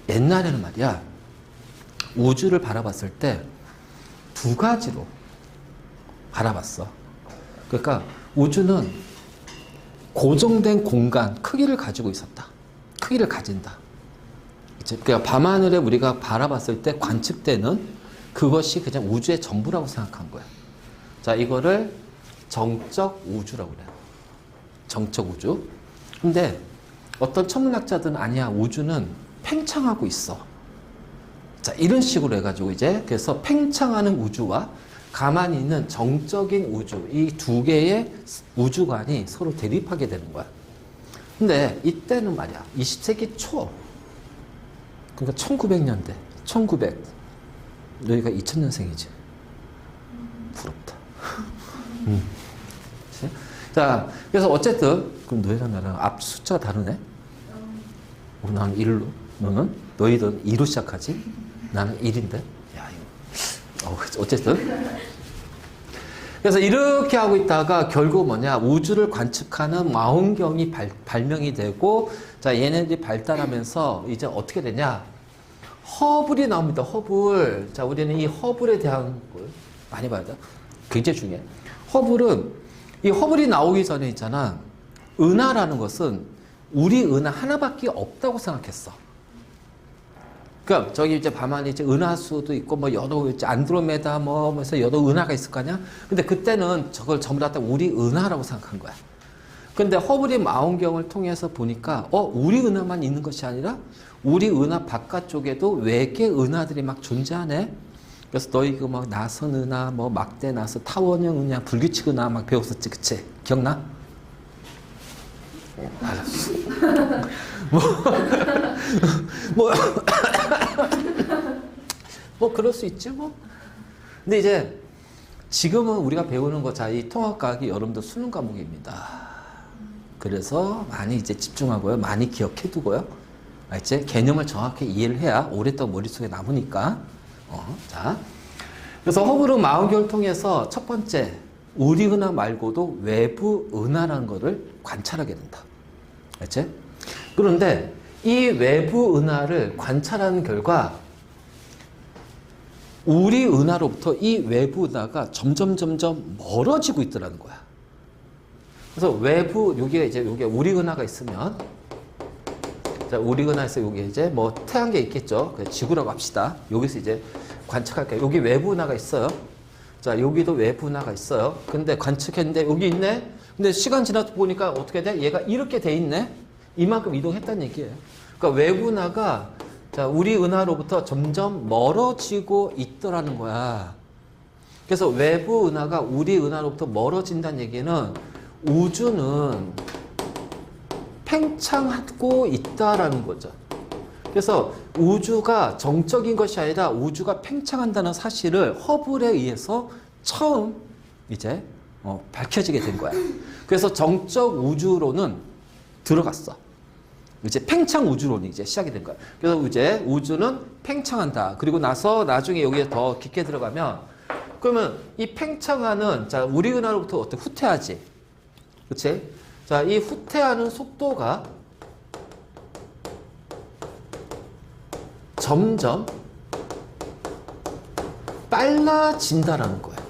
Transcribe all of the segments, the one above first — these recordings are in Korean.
옛날에는 말이야, 우주를 바라봤을 때 두 가지로 바라봤어. 그러니까 우주는 고정된 공간, 크기를 가지고 있었다. 크기를 가진다. 그러니까 밤하늘에 우리가 바라봤을 때 관측되는 그것이 그냥 우주의 전부라고 생각한 거야. 자, 이거를 정적 우주라고 그래요. 정적 우주. 근데 어떤 천문학자들은 아니야, 우주는 팽창하고 있어. 자, 이런 식으로 해가지고 이제 그래서 팽창하는 우주와 가만히 있는 정적인 우주, 이 두 개의 우주관이 서로 대립하게 되는 거야. 근데 이때는 말이야, 20세기 초, 그러니까 1900년대, 1900, 너희가 2000년생이지. 부럽다. 자, 그래서 어쨌든, 그럼 너희랑 나랑 앞 숫자가 다르네? 나는 1로, 너희도 2로 시작하지? 나는 1인데? 야, 이거. 어쨌든. 그래서 이렇게 하고 있다가 결국 뭐냐, 우주를 관측하는 망원경이 발명이 되고, 자, 얘네들이 발달하면서 이제 어떻게 되냐? 허블이 나옵니다. 허블. 자, 우리는 이 허블에 대한 걸 많이 봐야 돼. 굉장히 중요해. 이 허블이 나오기 전에 있잖아. 은하라는 것은 우리 은하 하나밖에 없다고 생각했어. 그러니까 저기 이제 밤하늘 이제 은하수도 있고 뭐 여러 안드로메다 뭐 해서 여러 은하가 있을 거 아니야? 근데 그때는 저걸 전부 다 우리 은하라고 생각한 거야. 근데 허블이 망원경을 통해서 보니까 우리 은하만 있는 것이 아니라 우리 은하 바깥쪽에도 외계 은하들이 막 존재하네. 그래서 너희 그 막 나선 은하, 뭐 막대 나선, 타원형 은하, 불규칙 은하 막 배웠었지, 그치? 기억나? 알았어. 뭐 그럴 수 있지 뭐. 근데 이제 지금은 우리가 배우는 거, 자, 이 통합과학이 여러분들 수능 과목입니다. 그래서 많이 이제 집중하고요, 많이 기억해 두고요. 알지? 개념을 정확히 이해를 해야 오랫동안 머릿속에 남으니까. 자, 그래서 허블은 망원경을 통해서 첫 번째, 우리 은하 말고도 외부 은하라는 것을 관찰하게 된다. 알지? 그런데 이 외부 은하를 관찰하는 결과 우리 은하로부터 이 외부 은하가 점점 멀어지고 있더라는 거야. 그래서 외부, 여기에 우리 은하가 있으면, 자, 우리 은하에서 여기 이제 뭐 태양계 있겠죠. 지구라고 합시다. 여기서 이제 관측할게요. 여기 외부 은하가 있어요. 자, 여기도 외부 은하가 있어요. 근데 관측했는데 여기 있네? 근데 시간 지나서 보니까 어떻게 돼? 얘가 이렇게 돼 있네? 이만큼 이동했다는 얘기예요. 그러니까 외부 은하가, 자, 우리 은하로부터 점점 멀어지고 있더라는 거야. 그래서 외부 은하가 우리 은하로부터 멀어진다는 얘기는 우주는 팽창하고 있다라는 거죠. 그래서 우주가 정적인 것이 아니라 우주가 팽창한다는 사실을 허블에 의해서 처음 이제 밝혀지게 된 거야. 그래서 정적 우주론은 들어갔어. 이제 팽창 우주론이 이제 시작이 된 거야. 그래서 이제 우주는 팽창한다. 그리고 나중에 여기에 더 깊게 들어가면, 그러면 이 팽창하는, 자, 우리 은하로부터 어떻게 후퇴하지? 그치? 자, 이 후퇴하는 속도가 점점 빨라진다라는 거예요.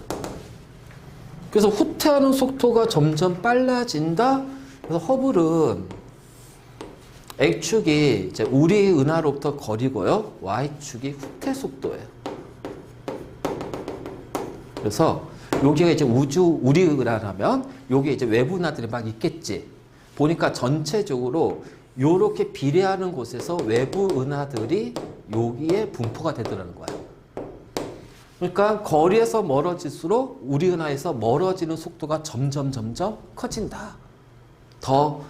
그래서 후퇴하는 속도가 점점 빨라진다. 그래서 허블은 X축이 이제 우리 은하로부터 거리고요, Y축이 후퇴 속도예요. 그래서 여기가 이제 우리 은하라면 여기에 이제 외부 은하들이 막 있겠지. 보니까 전체적으로 요렇게 비례하는 곳에서 외부 은하들이 여기에 분포가 되더라는 거야. 그러니까 거리에서 멀어질수록 우리 은하에서 멀어지는 속도가 점점 커진다. 더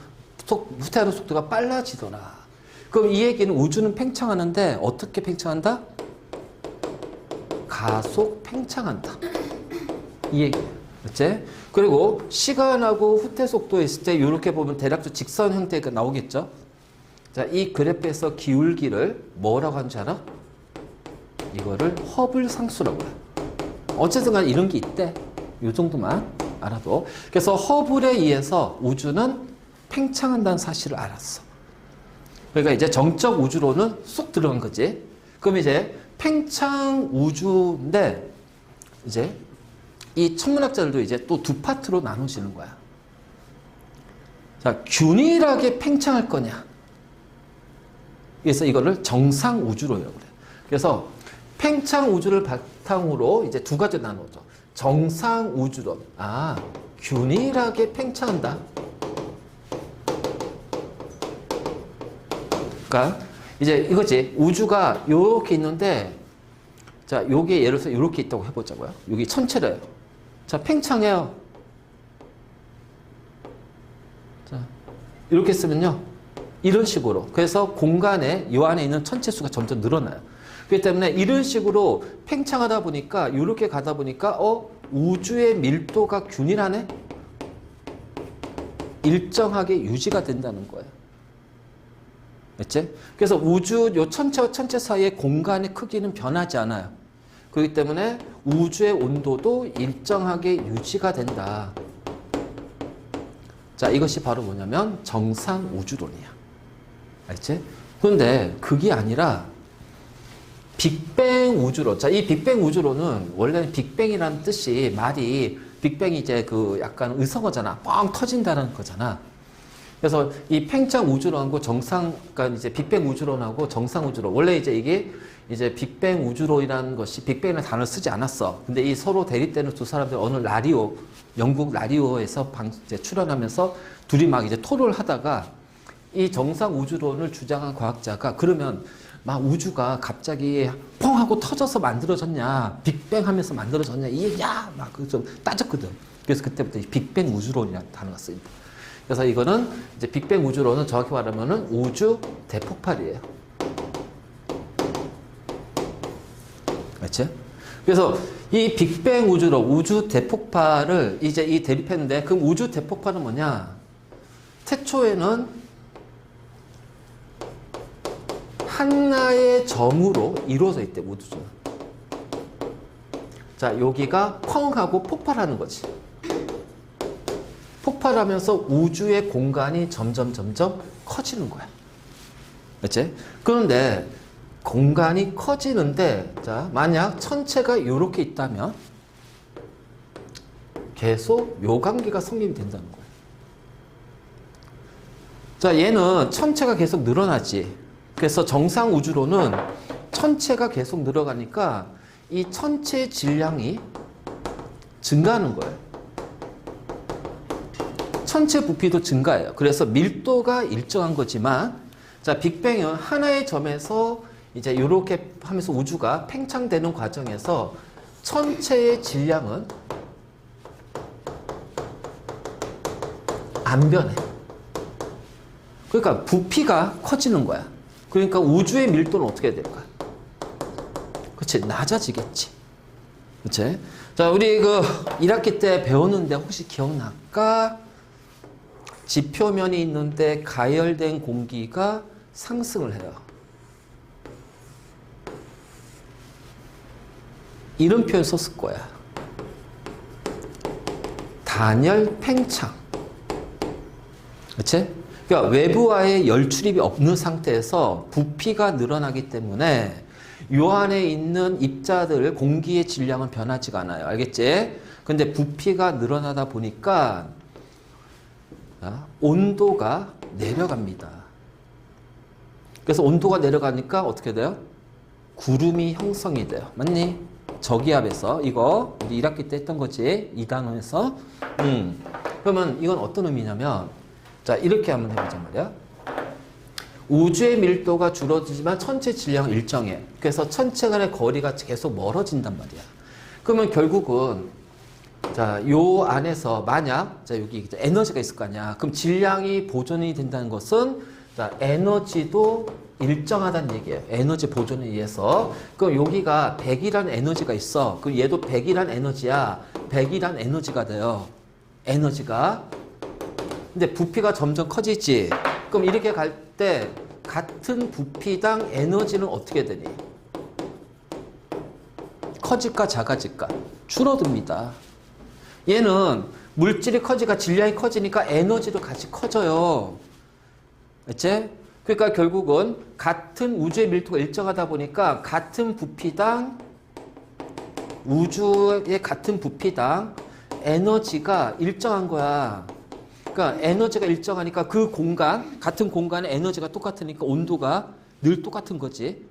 후퇴하는 속도가 빨라지더라. 그럼 이 얘기는 우주는 팽창하는데 어떻게 팽창한다? 가속 팽창한다. 이 얘기예요. 그치? 그리고 시간하고 후퇴 속도에 있을 때 이렇게 보면 대략적으로 직선 형태가 나오겠죠? 자, 이 그래프에서 기울기를 뭐라고 하는지 알아? 이거를 허블 상수라고 해요. 어쨌든 간에 이런 게 있대. 이 정도만 알아도. 그래서 허블에 의해서 우주는 팽창한다는 사실을 알았어. 그러니까 이제 정적 우주로는 쏙 들어간 거지. 그럼 이제 팽창 우주인데 이제 이 천문학자들도 이제 또 두 파트로 나누시는 거야. 자, 균일하게 팽창할 거냐. 그래서 이거를 정상 우주로요. 그래. 그래서 팽창 우주를 바탕으로 이제 두 가지 나누죠. 정상 우주론. 아, 균일하게 팽창한다. 그러니까 이제 이거지. 우주가 요렇게 있는데, 자, 요게 예를 들어서 요렇게 있다고 해보자고요. 여기 천체래요. 자, 팽창해요. 자, 이렇게 쓰면요. 이런 식으로. 그래서 공간에 요 안에 있는 천체 수가 점점 늘어나요. 그렇기 때문에 이런 식으로 팽창하다 보니까 이렇게 가다 보니까 우주의 밀도가 균일하네? 일정하게 유지가 된다는 거예요. 그렇지? 그래서 우주 요 천체와 천체 사이의 공간의 크기는 변하지 않아요. 그렇기 때문에 우주의 온도도 일정하게 유지가 된다. 자, 이것이 바로 뭐냐면 정상 우주론이야. 알지? 그런데 그게 아니라 빅뱅 우주론. 자, 이 빅뱅 우주론은 원래는 빅뱅이라는 뜻이 말이 빅뱅이 이제 그 약간 의성어잖아. 뻥 터진다는 거잖아. 그래서 이 팽창 우주론하고 그러니까 이제 빅뱅 우주론하고 정상 우주론. 원래 이제 이게 이제 빅뱅 우주론이라는 것이 빅뱅이라는 단어를 쓰지 않았어. 근데 이 서로 대립되는 두 사람들 어느 라디오, 영국 라디오에서 이제 출연하면서 둘이 막 이제 토론을 하다가 이 정상 우주론을 주장한 과학자가 그러면 막 우주가 갑자기 펑 하고 터져서 만들어졌냐, 빅뱅 하면서 만들어졌냐, 이게 막 좀 따졌거든. 그래서 그때부터 이 빅뱅 우주론이라는 단어가 쓰입니다. 그래서 이거는 이제 빅뱅 우주론은 정확히 말하면은 우주 대폭발이에요. 그렇지? 그래서 이 빅뱅 우주론, 우주 대폭발을 이제 이 대립했는데, 그럼 우주 대폭발은 뭐냐? 태초에는 하나의 점으로 이루어져 있대, 우주는. 자, 여기가 펑 하고 폭발하는 거지. 폭발하면서 우주의 공간이 점점 커지는 거야. 그렇지? 그런데 공간이 커지는데, 자, 만약 천체가 이렇게 있다면 계속 요관계가 성립이 된다는 거야. 자, 얘는 천체가 계속 늘어나지. 그래서 정상 우주로는 천체가 계속 늘어가니까 이 천체의 질량이 증가하는 거예요. 천체 부피도 증가해요. 그래서 밀도가 일정한 거지만, 자, 빅뱅은 하나의 점에서 이제 이렇게 하면서 우주가 팽창되는 과정에서 천체의 질량은 안 변해. 그러니까 부피가 커지는 거야. 그러니까 우주의 밀도는 어떻게 될까? 그치, 낮아지겠지. 그치? 자, 우리 그 1학기 때 배웠는데 혹시 기억날까? 지표면이 있는데 가열된 공기가 상승을 해요. 이런 표현 썼을 거야. 단열 팽창. 그치? 그러니까 외부와의 열 출입이 없는 상태에서 부피가 늘어나기 때문에 요 안에 있는 입자들 공기의 질량은 변하지가 않아요. 알겠지? 근데 부피가 늘어나다 보니까 온도가 내려갑니다. 그래서 온도가 내려가니까 어떻게 돼요? 구름이 형성이 돼요. 맞니? 저기압에서 이거 우리 1학기 때 했던 거지. 2단원에서. 그러면 이건 어떤 의미냐면, 자, 이렇게 한번 해보자 말이야. 우주의 밀도가 줄어들지만 천체 질량은 일정해. 그래서 천체 간의 거리가 계속 멀어진단 말이야. 그러면 결국은 자, 요 안에서 만약 자, 여기 이제 에너지가 있을 거 아니야. 그럼 질량이 보존이 된다는 것은 자, 에너지도 일정하다는 얘기예요. 에너지 보존에 의해서. 그럼 여기가 100이라는 에너지가 있어. 그럼 얘도 100이라는 에너지야. 100이라는 에너지가 돼요. 에너지가. 근데 부피가 점점 커지지. 그럼 이렇게 갈 때 같은 부피당 에너지는 어떻게 되니? 커질까 작아질까? 줄어듭니다. 얘는 물질이 커지니까 질량이 커지니까 에너지도 같이 커져요. 그치? 그러니까 결국은 같은 우주의 밀도가 일정하다 보니까 같은 부피당 우주의 같은 부피당 에너지가 일정한 거야. 그러니까 에너지가 일정하니까 그 공간, 같은 공간에 에너지가 똑같으니까 온도가 늘 똑같은 거지.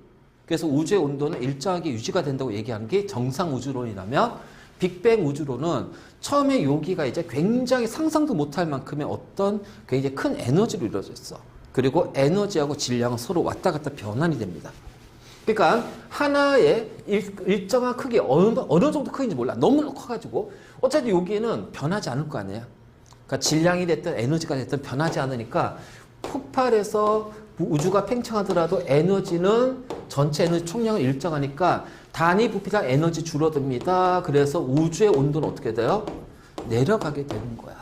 그래서 우주의 온도는 일정하게 유지가 된다고 얘기하는 게 정상 우주론이라면 빅뱅 우주론은 처음에 여기가 이제 굉장히 상상도 못할 만큼의 어떤 굉장히 큰 에너지로 이루어졌어. 그리고 에너지하고 질량은 서로 왔다 갔다 변환이 됩니다. 그러니까 하나의 일정한 크기, 어느 정도 크기인지 몰라. 너무 커가지고 어차피 여기에는 변하지 않을 거 아니에요. 그러니까 질량이 됐든 에너지가 됐든 변하지 않으니까 폭발해서 우주가 팽창하더라도 에너지는 전체 에너지 총량은 일정하니까 단위 부피당 에너지 줄어듭니다. 그래서 우주의 온도는 어떻게 돼요? 내려가게 되는 거야.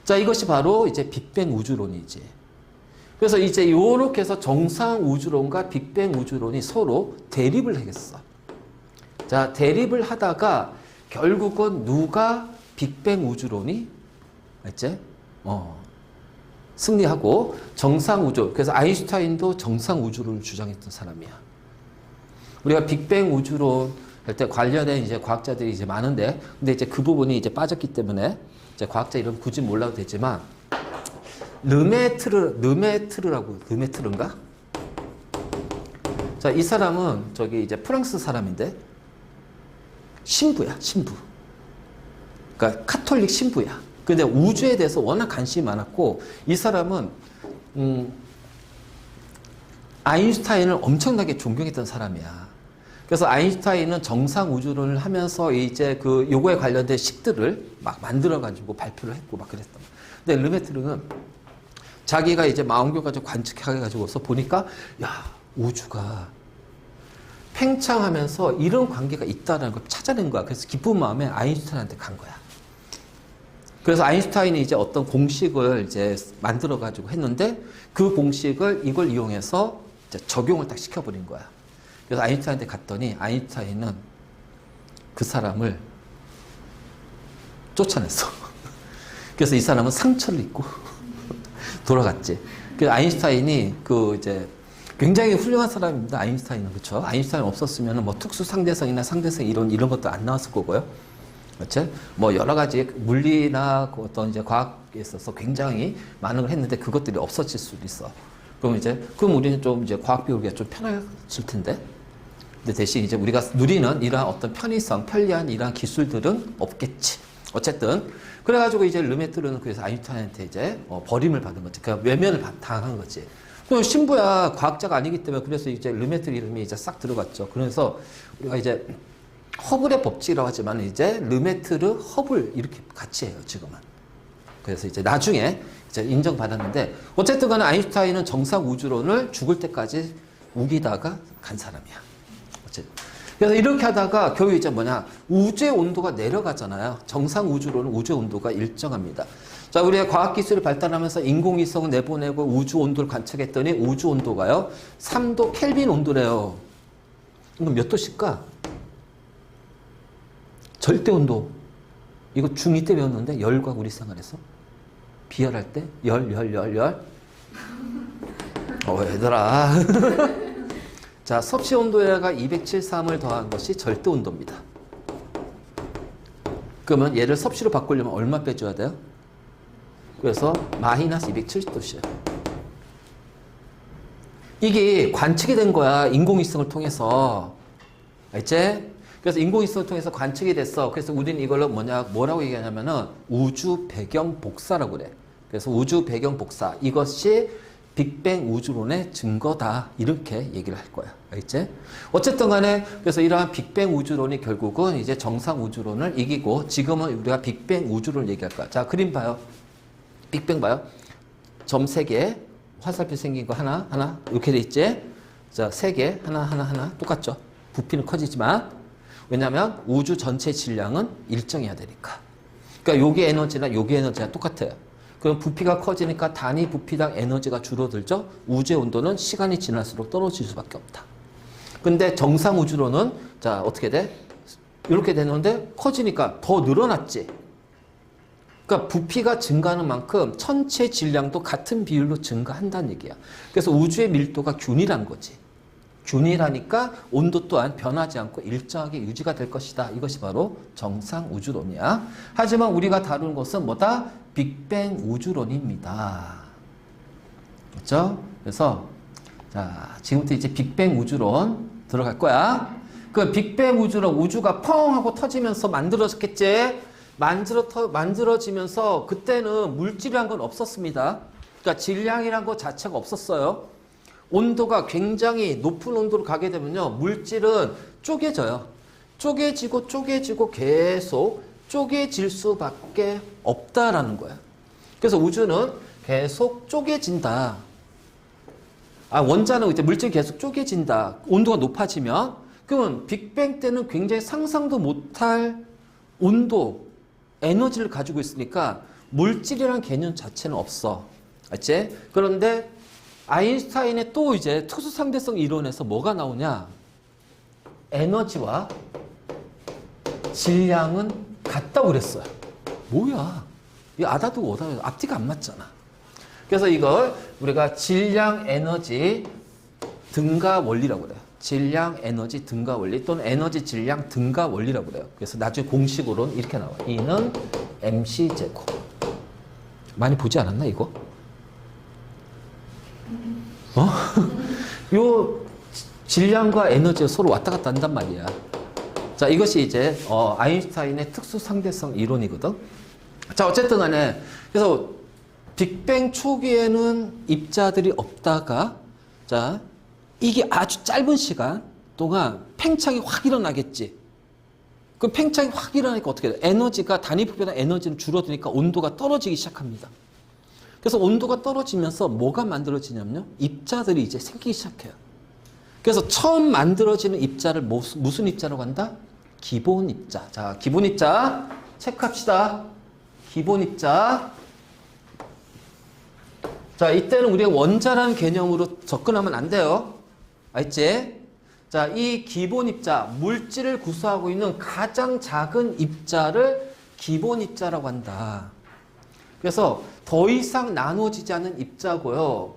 자, 이것이 바로 이제 빅뱅 우주론이지. 그래서 이제 요렇게 해서 정상 우주론과 빅뱅 우주론이 서로 대립을 하겠어. 자, 대립을 하다가 결국은 누가 빅뱅 우주론이 알지? 승리하고 정상 우주. 그래서 아인슈타인도 정상 우주론을 주장했던 사람이야. 우리가 빅뱅 우주론 할 때 관련된 이제 과학자들이 이제 많은데, 근데 이제 그 부분이 이제 빠졌기 때문에 이제 과학자 이름 굳이 몰라도 되지만, 르메트르인가? 자, 이 사람은 저기 이제 프랑스 사람인데, 신부야, 신부. 그러니까 카톨릭 신부야. 근데 우주에 대해서 워낙 관심이 많았고, 이 사람은, 아인슈타인을 엄청나게 존경했던 사람이야. 그래서 아인슈타인은 정상 우주론을 하면서 이제 그 요거에 관련된 식들을 막 만들어가지고 발표를 했고 막 그랬던 거야. 근데 르메트르는 자기가 이제 망원경까지 관측해가지고서 보니까, 야, 우주가 팽창하면서 이런 관계가 있다는 걸 찾아낸 거야. 그래서 기쁜 마음에 아인슈타인한테 간 거야. 그래서 아인슈타인이 이제 어떤 공식을 이제 만들어가지고 했는데 그 공식을 이걸 이용해서 이제 적용을 딱 시켜버린 거야. 그래서 아인슈타인한테 갔더니 아인슈타인은 그 사람을 쫓아냈어. 그래서 이 사람은 상처를 입고 돌아갔지. 그래서 아인슈타인이 그 이제 굉장히 훌륭한 사람입니다. 아인슈타인은. 그렇죠? 아인슈타인 없었으면 뭐 특수 상대성이나 상대성 이런 것도 안 나왔을 거고요. 그렇죠? 뭐 여러 가지 물리나 어떤 이제 과학에 있어서 굉장히 많은 걸 했는데 그것들이 없어질 수도 있어. 그럼 우리는 좀 이제 과학 배우기가 좀 편해질 텐데. 근데 대신 이제 우리가 누리는 이러한 어떤 편의성, 편리한 이러한 기술들은 없겠지. 어쨌든 그래가지고 이제 르메트르는 그래서 아인슈타인한테 이제 버림을 받은 거지. 그러니까 외면을 당한 거지. 그럼 신부야 과학자가 아니기 때문에 그래서 이제 르메트르 이름이 이제 싹 들어갔죠. 그래서 우리가 이제 허블의 법칙이라고 하지만 이제 르메트르, 허블 이렇게 같이 해요, 지금은. 그래서 이제 나중에 이제 인정받았는데 어쨌든 간에 아인슈타인은 정상 우주론을 죽을 때까지 우기다가 간 사람이야. 어쨌든. 그래서 이렇게 하다가 결국 이제 뭐냐, 우주의 온도가 내려가잖아요. 정상 우주론은 우주의 온도가 일정합니다. 자, 우리가 과학기술이 발달하면서 인공위성을 내보내고 우주 온도를 관측했더니 우주 온도가요 3도 켈빈 온도래요. 이건 몇 도씩까? 절대 온도. 이거 중2 때 배웠는데 열과 우리 생활에서 비열할 때 열. 얘들아. 자, 섭씨 온도에다가 273을 더한 것이 절대 온도입니다. 그러면 얘를 섭씨로 바꾸려면 얼마 빼줘야 돼요? 그래서 마이너스 270도씨예요. 이게 관측이 된 거야. 인공위성을 통해서. 알지? 그래서 인공위성을 통해서 관측이 됐어. 그래서 우리는 이걸로 뭐라고 얘기하냐면은 우주 배경 복사라고 그래. 그래서 우주 배경 복사. 이것이 빅뱅 우주론의 증거다. 이렇게 얘기를 할 거야. 알겠지? 어쨌든 간에 그래서 이러한 빅뱅 우주론이 결국은 이제 정상 우주론을 이기고 지금은 우리가 빅뱅 우주론을 얘기할 거야. 자, 그림 봐요. 빅뱅 봐요. 점 3개. 화살표 생긴 거 하나. 이렇게 돼 있지? 자, 3개. 하나. 똑같죠? 부피는 커지지만 왜냐하면 우주 전체 질량은 일정해야 되니까. 그러니까 여기 에너지나 여기 에너지가 똑같아요. 그럼 부피가 커지니까 단위 부피당 에너지가 줄어들죠. 우주의 온도는 시간이 지날수록 떨어질 수밖에 없다. 근데 정상 우주론은 자 어떻게 돼? 이렇게 되는데 커지니까 더 늘어났지. 그러니까 부피가 증가하는 만큼 천체 질량도 같은 비율로 증가한다는 얘기야. 그래서 우주의 밀도가 균일한 거지. 균일하니까 온도 또한 변하지 않고 일정하게 유지가 될 것이다. 이것이 바로 정상 우주론이야. 하지만 우리가 다루는 것은 뭐다? 빅뱅 우주론입니다. 그렇죠? 그래서 자, 지금부터 이제 빅뱅 우주론 들어갈 거야. 그 빅뱅 우주론, 우주가 펑 하고 터지면서 만들어졌겠지? 만들어지면서 그때는 물질이란 건 없었습니다. 그러니까 질량이란 것 자체가 없었어요. 온도가 굉장히 높은 온도로 가게 되면요, 물질은 쪼개져요. 쪼개지고 계속 쪼개질 수밖에 없다라는 거야. 그래서 우주는 계속 쪼개진다. 원자는 이제 물질이 계속 쪼개진다. 온도가 높아지면. 그러면 빅뱅 때는 굉장히 상상도 못할 온도, 에너지를 가지고 있으니까 물질이라는 개념 자체는 없어. 알지? 그런데 아인슈타인의 또 이제 특수상대성 이론에서 뭐가 나오냐? 에너지와 질량은 같다고 그랬어요. 뭐야? 이 아다도 오다도 앞뒤가 안 맞잖아. 그래서 이걸 우리가 질량 에너지 등가 원리라고 그래요. 질량 에너지 등가 원리 또는 에너지 질량 등가 원리라고 그래요. 그래서 나중에 공식으로는 이렇게 나와. E는 MC 제곱. 많이 보지 않았나 이거? 요 질량과 에너지가 서로 왔다 갔다 한단 말이야. 자, 이것이 이제 아인슈타인의 특수 상대성 이론이거든. 자, 어쨌든 간에 그래서 빅뱅 초기에는 입자들이 없다가 자, 이게 아주 짧은 시간 동안 팽창이 확 일어나겠지. 그럼 팽창이 확 일어나니까 어떻게 돼? 에너지가 단위 부피보다 에너지는 줄어드니까 온도가 떨어지기 시작합니다. 그래서 온도가 떨어지면서 뭐가 만들어지냐면요, 입자들이 이제 생기기 시작해요. 그래서 처음 만들어지는 입자를 무슨 입자라고 한다? 기본 입자. 자, 기본 입자 체크합시다. 기본 입자. 자, 이때는 우리가 원자라는 개념으로 접근하면 안 돼요. 알지? 자, 이 기본 입자, 물질을 구성하고 있는 가장 작은 입자를 기본 입자라고 한다. 그래서 더 이상 나눠지지 않는 입자고요.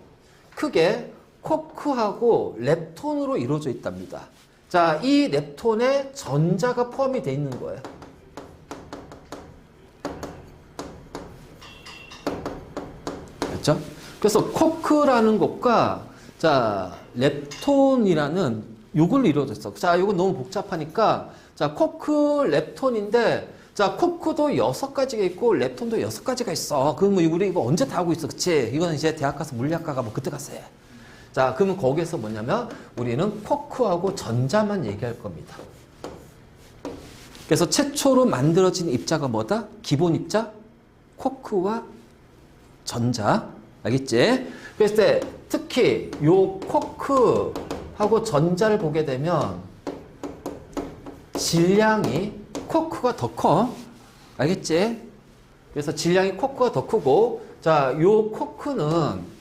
크게 쿼크하고 렙톤으로 이루어져 있답니다. 자, 이 렙톤에 전자가 포함이 되어 있는 거예요. 그렇죠? 그래서 쿼크라는 것과 자, 렙톤이라는 요걸로 이루어져 있어. 자, 이건 너무 복잡하니까 자, 쿼크, 렙톤인데 자, 쿼크도 6가지가 있고 렙톤도 6가지가 있어. 그럼 우리 이거 언제 다 하고 있어? 그치? 이거는 이제 대학 가서 물리학과가 뭐 그때 가서 해. 자, 그러면 거기에서 뭐냐면 우리는 쿼크하고 전자만 얘기할 겁니다. 그래서 최초로 만들어진 입자가 뭐다? 기본 입자? 쿼크와 전자. 알겠지? 그랬을 때 특히 요 쿼크하고 전자를 보게 되면 질량이 쿼크가 더 커. 알겠지? 그래서 질량이 쿼크가 더 크고 자, 요 쿼크는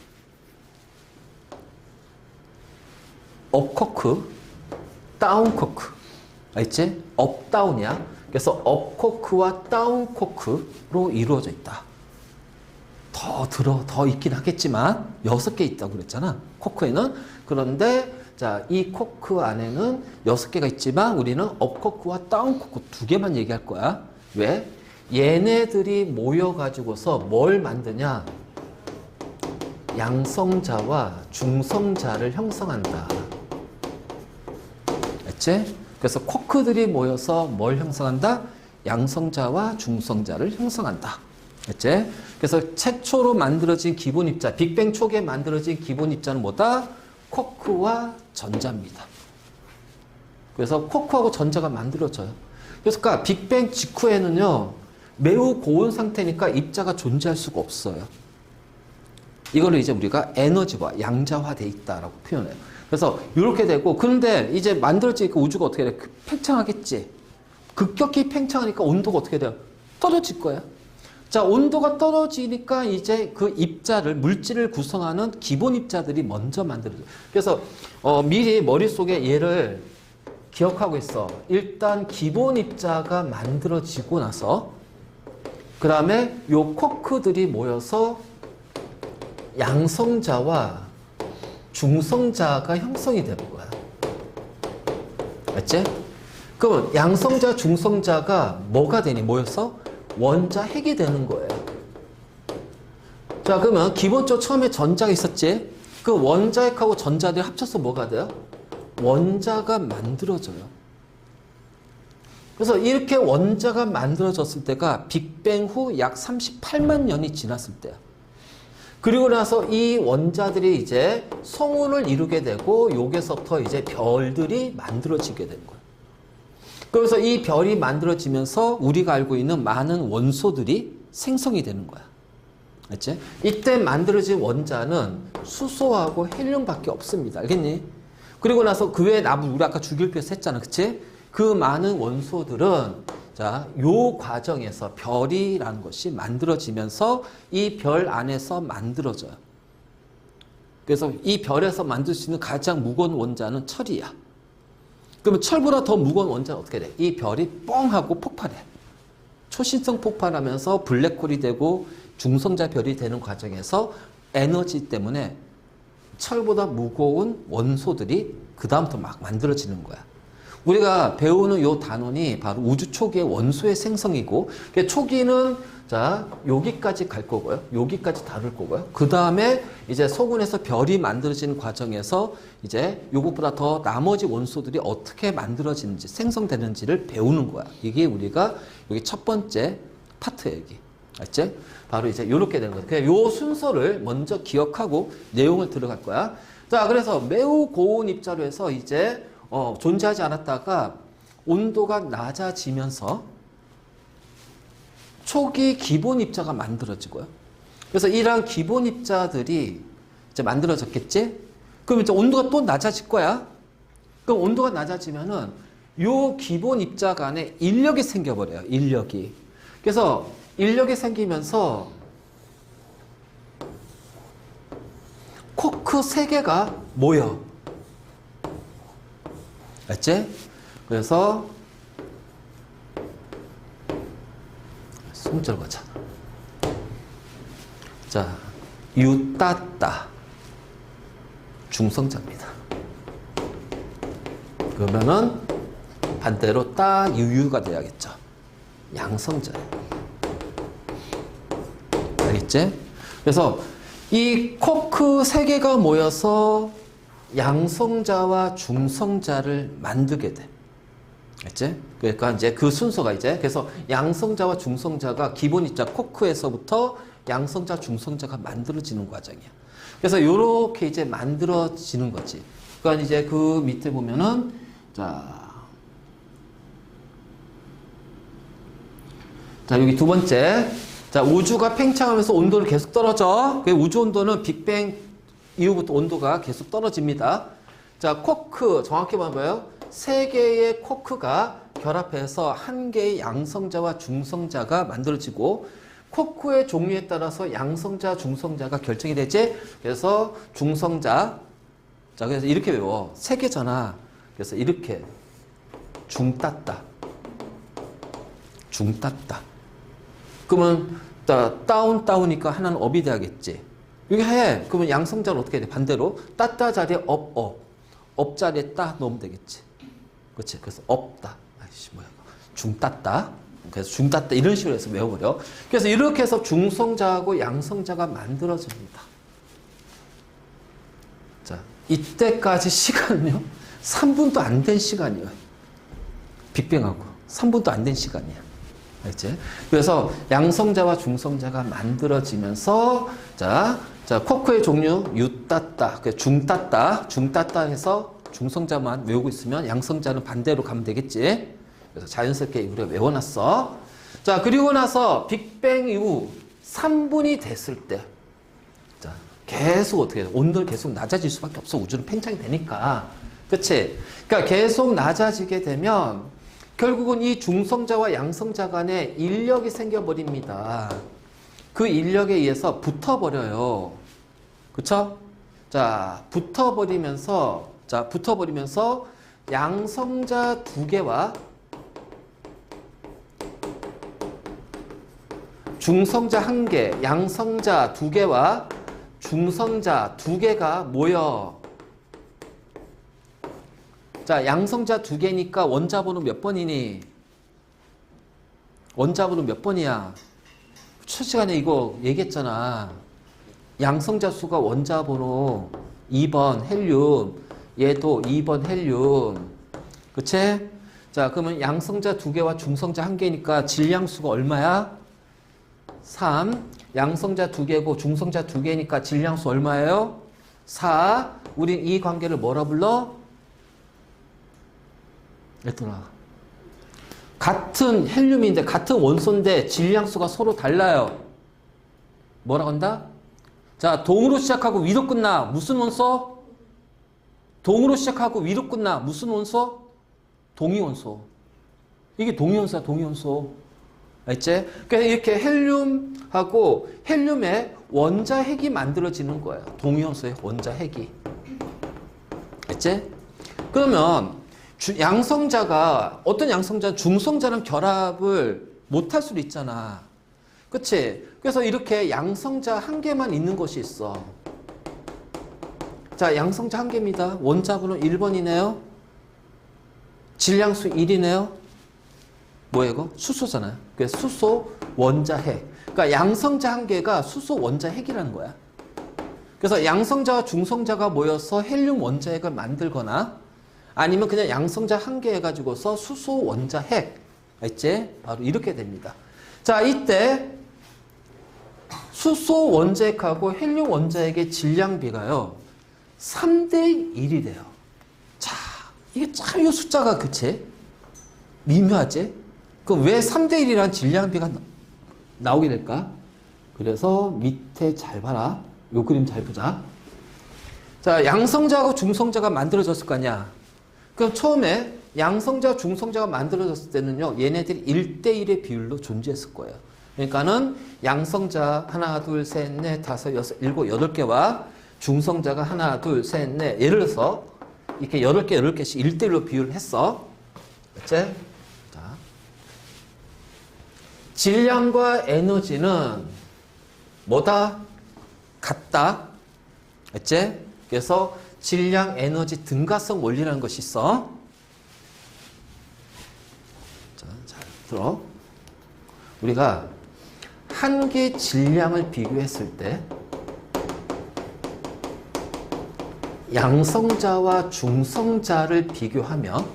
업 쿼크, 다운 쿼크. 알겠지? 업 다운이야. 그래서 업 쿼크와 다운 쿼크로 이루어져 있다. 더 있긴 하겠지만 6개 있다고 그랬잖아. 쿼크에는. 그런데 자, 이 쿼크 안에는 6개가 있지만 우리는 업 쿼크와 다운 쿼크 2개만 얘기할 거야. 왜? 얘네들이 모여가지고서 뭘 만드냐? 양성자와 중성자를 형성한다. 알지? 그래서 쿼크들이 모여서 뭘 형성한다? 양성자와 중성자를 형성한다. 알지? 그래서 최초로 만들어진 기본 입자, 빅뱅 초기에 만들어진 기본 입자는 뭐다? 쿼크와 전자입니다. 그래서 쿼크하고 전자가 만들어져요. 그래서 그러니까 빅뱅 직후에는요, 매우 고온 상태니까 입자가 존재할 수가 없어요. 이거를 이제 우리가 에너지와 양자화되어 있다라고 표현해요. 그래서 이렇게 되고, 그런데 이제 만들어지니까 우주가 어떻게 돼? 팽창하겠지. 급격히 팽창하니까 온도가 어떻게 돼요? 떨어질 거예요. 자, 온도가 떨어지니까 이제 그 입자를, 물질을 구성하는 기본 입자들이 먼저 만들어져요. 그래서 미리 머릿속에 얘를 기억하고 있어. 일단 기본 입자가 만들어지고 나서 그 다음에 요 쿼크들이 모여서 양성자와 중성자가 형성이 되는 거야. 맞지? 그러면 양성자, 중성자가 뭐가 되니? 모여서 원자 핵이 되는 거예요. 자, 그러면 기본적으로 처음에 전자가 있었지? 그 원자 핵하고 전자들이 합쳐서 뭐가 돼요? 원자가 만들어져요. 그래서 이렇게 원자가 만들어졌을 때가 빅뱅 후 약 38만 년이 지났을 때야. 그리고 나서 이 원자들이 이제 성운을 이루게 되고 여기서부터 이제 별들이 만들어지게 된 거야. 그래서 이 별이 만들어지면서 우리가 알고 있는 많은 원소들이 생성이 되는 거야. 알지? 이때 만들어진 원자는 수소하고 헬륨밖에 없습니다. 알겠니? 그리고 나서 그 외에 나무 우리 아까 주기율표에서 했잖아. 그치? 그 많은 원소들은 자, 요 과정에서 별이라는 것이 만들어지면서 이 별 안에서 만들어져요. 그래서 이 별에서 만들 수 있는 가장 무거운 원자는 철이야. 그러면 철보다 더 무거운 원자는 어떻게 돼? 이 별이 뻥 하고 폭발해. 초신성 폭발하면서 블랙홀이 되고 중성자 별이 되는 과정에서 에너지 때문에 철보다 무거운 원소들이 그 다음부터 막 만들어지는 거야. 우리가 배우는 요 단원이 바로 우주 초기의 원소의 생성이고, 초기는 자 여기까지 갈 거고요. 여기까지 다룰 거고요. 그 다음에 이제 소군에서 별이 만들어지는 과정에서 이제 요것보다 더 나머지 원소들이 어떻게 만들어지는지 생성되는지를 배우는 거야. 이게 우리가 여기 첫 번째 파트 얘기. 알지? 바로 이제 요렇게 되는 거죠. 그냥 요 순서를 먼저 기억하고 내용을 들어갈 거야. 자, 그래서 매우 고온 입자로 해서 이제 존재하지 않았다가 온도가 낮아지면서 초기 기본 입자가 만들어지고요. 그래서 이러한 기본 입자들이 이제 만들어졌겠지? 그럼 이제 온도가 또 낮아질 거야. 그럼 온도가 낮아지면은 요 기본 입자 간에 인력이 생겨버려요. 인력이. 그래서 인력이 생기면서 쿼크 3개가 모여. 알지? 그래서 숨절 거자. 자, 유따따 중성자입니다. 그러면은 반대로 따 유유가 돼야겠죠. 양성자예요. 알겠지? 그래서 이 쿼크 3개가 모여서 양성자와 중성자를 만들게 돼. 알지? 그러니까 이제 그 순서가 이제 그래서 양성자와 중성자가 기본 입자 쿼크에서부터 양성자, 중성자가 만들어지는 과정이야. 그래서 요렇게 이제 만들어지는 거지. 그러니까 이제 그 밑에 보면은 자 여기 두 번째. 자, 우주가 팽창하면서 온도는 계속 떨어져. 우주 온도는 빅뱅 이후부터 온도가 계속 떨어집니다. 자, 쿼크 정확히 봐봐요. 3개의 쿼크가 결합해서 1개의 양성자와 중성자가 만들어지고 쿼크의 종류에 따라서 양성자, 중성자가 결정이 되지. 그래서 중성자. 자, 그래서 이렇게 외워. 3개잖아. 그래서 이렇게 중따따. 중따따. 그러면 다운이니까 하나는 업이 돼야겠지. 여기 해. 그러면 양성자는 어떻게 돼? 반대로 따따 자리에 업 자리에 따 넣으면 되겠지. 그렇지? 그래서 업따. 아이씨 뭐야? 중따따. 그래서 중따따 이런 식으로 해서 외워버려. 그래서 이렇게 해서 중성자하고 양성자가 만들어집니다. 자, 이때까지 시간은요 3분도 안 된 시간이에요. 빅뱅하고 3분도 안 된 시간이야. 알지? 그래서 양성자와 중성자가 만들어지면서 자 쿼크의 종류 유따따, 중따따 해서 중성자만 외우고 있으면 양성자는 반대로 가면 되겠지. 그래서 자연스럽게 우리가 외워놨어. 자, 그리고 나서 빅뱅 이후 3분이 됐을 때, 자 계속 어떻게 돼? 온도는 계속 낮아질 수밖에 없어. 우주는 팽창이 되니까, 그렇지? 그러니까 계속 낮아지게 되면. 결국은 이 중성자와 양성자 간에 인력이 생겨버립니다. 그 인력에 의해서 붙어버려요. 그쵸? 자, 붙어버리면서 양성자 2개와 중성자 1개, 양성자 2개와 중성자 2개가 모여. 자, 양성자 2개니까 원자번호 몇 번이니? 원자번호 몇 번이야? 첫 시간에 이거 얘기했잖아. 양성자 수가 원자번호 2번 헬륨, 얘도 2번 헬륨. 그치? 자, 그러면 양성자 2개와 중성자 1개니까 질량수가 얼마야? 3. 양성자 2개고 중성자 2개니까 질량수 얼마예요? 4. 우린 이 관계를 뭐라 불러? 얘들아, 같은 헬륨인데 같은 원소인데 질량수가 서로 달라요. 뭐라고 한다? 자, 동으로 시작하고 위로 끝나. 무슨 원소? 동으로 시작하고 위로 끝나. 무슨 원소? 동위원소. 이게 동위원소야, 동위원소. 알지? 그래서 이렇게 헬륨하고 헬륨의 원자핵이 만들어지는 거예요. 동위원소의 원자핵이. 알지? 그러면 양성자가, 어떤 양성자는 중성자랑 결합을 못할 수도 있잖아. 그치? 그래서 이렇게 양성자 1개만 있는 것이 있어. 자, 양성자 1개입니다. 원자번호 1번이네요. 질량수 1이네요. 뭐예요, 이거? 수소잖아요. 그래서 수소 원자핵. 그러니까 양성자 1개가 수소 원자핵이라는 거야. 그래서 양성자와 중성자가 모여서 헬륨 원자핵을 만들거나 아니면 그냥 양성자 1개 해가지고서 수소 원자핵. 알지? 바로 이렇게 됩니다. 자, 이때 수소 원자핵하고 헬륨 원자핵의 질량비가요 3대 1이 돼요. 자, 이게 참 이 숫자가 그치? 미묘하지? 그럼 왜 3대 1이라는 질량비가 나오게 될까? 그래서 밑에 잘 봐라. 요 그림 잘 보자. 자, 양성자하고 중성자가 만들어졌을 거 아니야. 그럼 처음에 양성자, 중성자가 만들어졌을 때는요, 얘네들이 1대1의 비율로 존재했을 거예요. 그러니까는 양성자 하나, 둘, 셋, 넷, 다섯, 여섯, 일곱, 8개와 중성자가 하나, 둘, 셋, 넷, 예를 들어서 이렇게 8개, 8개씩 1대1로 비율을 했어. 그치? 자. 질량과 에너지는 뭐다? 같다. 그치? 그래서 질량, 에너지 등가성 원리라는 것이 있어. 자, 잘 들어. 우리가 한 개 질량을 비교했을 때 양성자와 중성자를 비교하면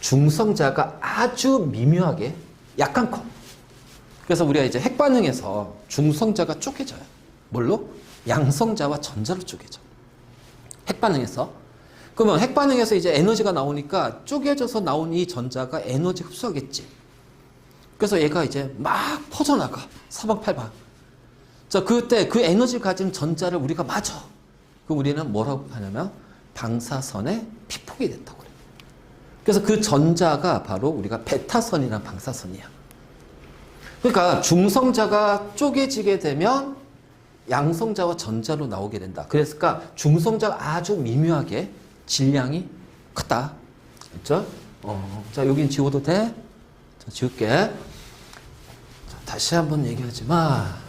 중성자가 아주 미묘하게 약간 커. 그래서 우리가 이제 핵반응에서 중성자가 쪼개져요. 뭘로? 양성자와 전자로 쪼개져. 핵반응에서. 그러면 핵반응에서 이제 에너지가 나오니까 쪼개져서 나온 이 전자가 에너지 흡수하겠지. 그래서 얘가 이제 막 퍼져나가. 사방팔방. 자, 그때 그 에너지를 가진 전자를 우리가 맞아. 그럼 우리는 뭐라고 하냐면 방사선에 피폭이 된다고 그래요. 그래서 그 전자가 바로 우리가 베타선이라는 방사선이야. 그러니까 중성자가 쪼개지게 되면 양성자와 전자로 나오게 된다. 그러니까 중성자가 아주 미묘하게 질량이 크다. 그렇죠? 자, 여긴 지워도 돼? 자, 지울게. 자, 다시 한번 얘기하지만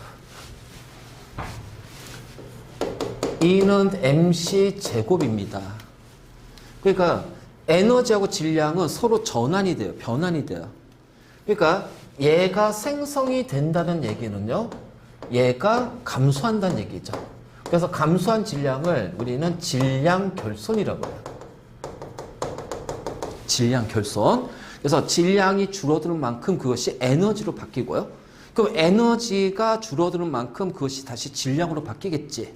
E는 MC 제곱입니다. 그러니까 에너지하고 질량은 서로 전환이 돼요. 변환이 돼요. 그러니까 얘가 생성이 된다는 얘기는요, 얘가 감소한다는 얘기죠. 그래서 감소한 질량을 우리는 질량 결손이라고 해요. 질량 결손. 그래서 질량이 줄어드는 만큼 그것이 에너지로 바뀌고요. 그럼 에너지가 줄어드는 만큼 그것이 다시 질량으로 바뀌겠지.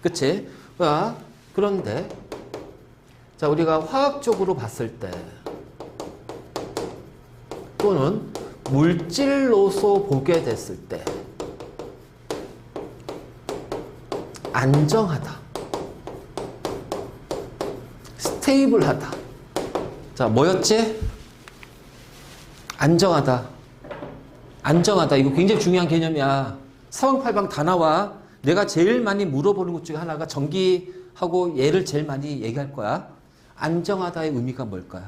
그치? 그런데 자, 우리가 화학적으로 봤을 때 또는 물질로서 보게 됐을 때 안정하다, 스테이블하다. 자, 뭐였지? 안정하다. 안정하다. 이거 굉장히 중요한 개념이야. 사방팔방 다 나와. 내가 제일 많이 물어보는 것 중에 하나가 전기하고 얘를 제일 많이 얘기할 거야. 안정하다의 의미가 뭘까요?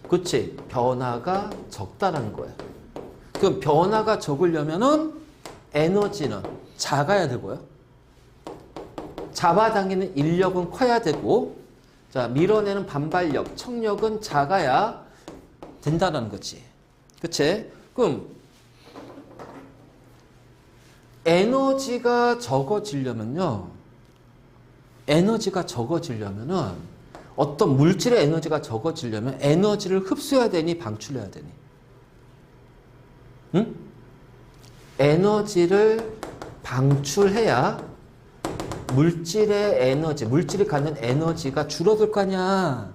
그치? 변화가 적다라는 거예요. 그럼 변화가 적으려면은 에너지는 작아야 되고요. 잡아당기는 인력은 커야 되고, 자, 밀어내는 반발력, 청력은 작아야 된다는 거지. 그치? 그럼 에너지가 적어지려면요. 에너지가 적어지려면은 어떤 물질의 에너지가 적어지려면 에너지를 흡수해야 되니 방출해야 되니? 응? 에너지를 방출해야 물질의 에너지, 물질이 갖는 에너지가 줄어들 거 아니야.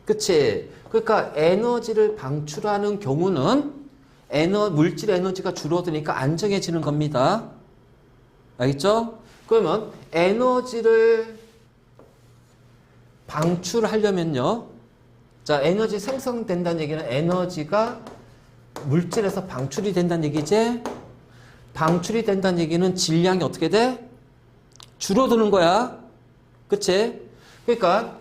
그치? 그러니까 에너지를 방출하는 경우는 물질 에너지가 줄어드니까 안정해지는 겁니다. 알겠죠? 그러면 에너지를 방출하려면요. 자, 에너지 생성된다는 얘기는 에너지가 물질에서 방출이 된다는 얘기지? 방출이 된다는 얘기는 질량이 어떻게 돼? 줄어드는 거야. 그치? 그러니까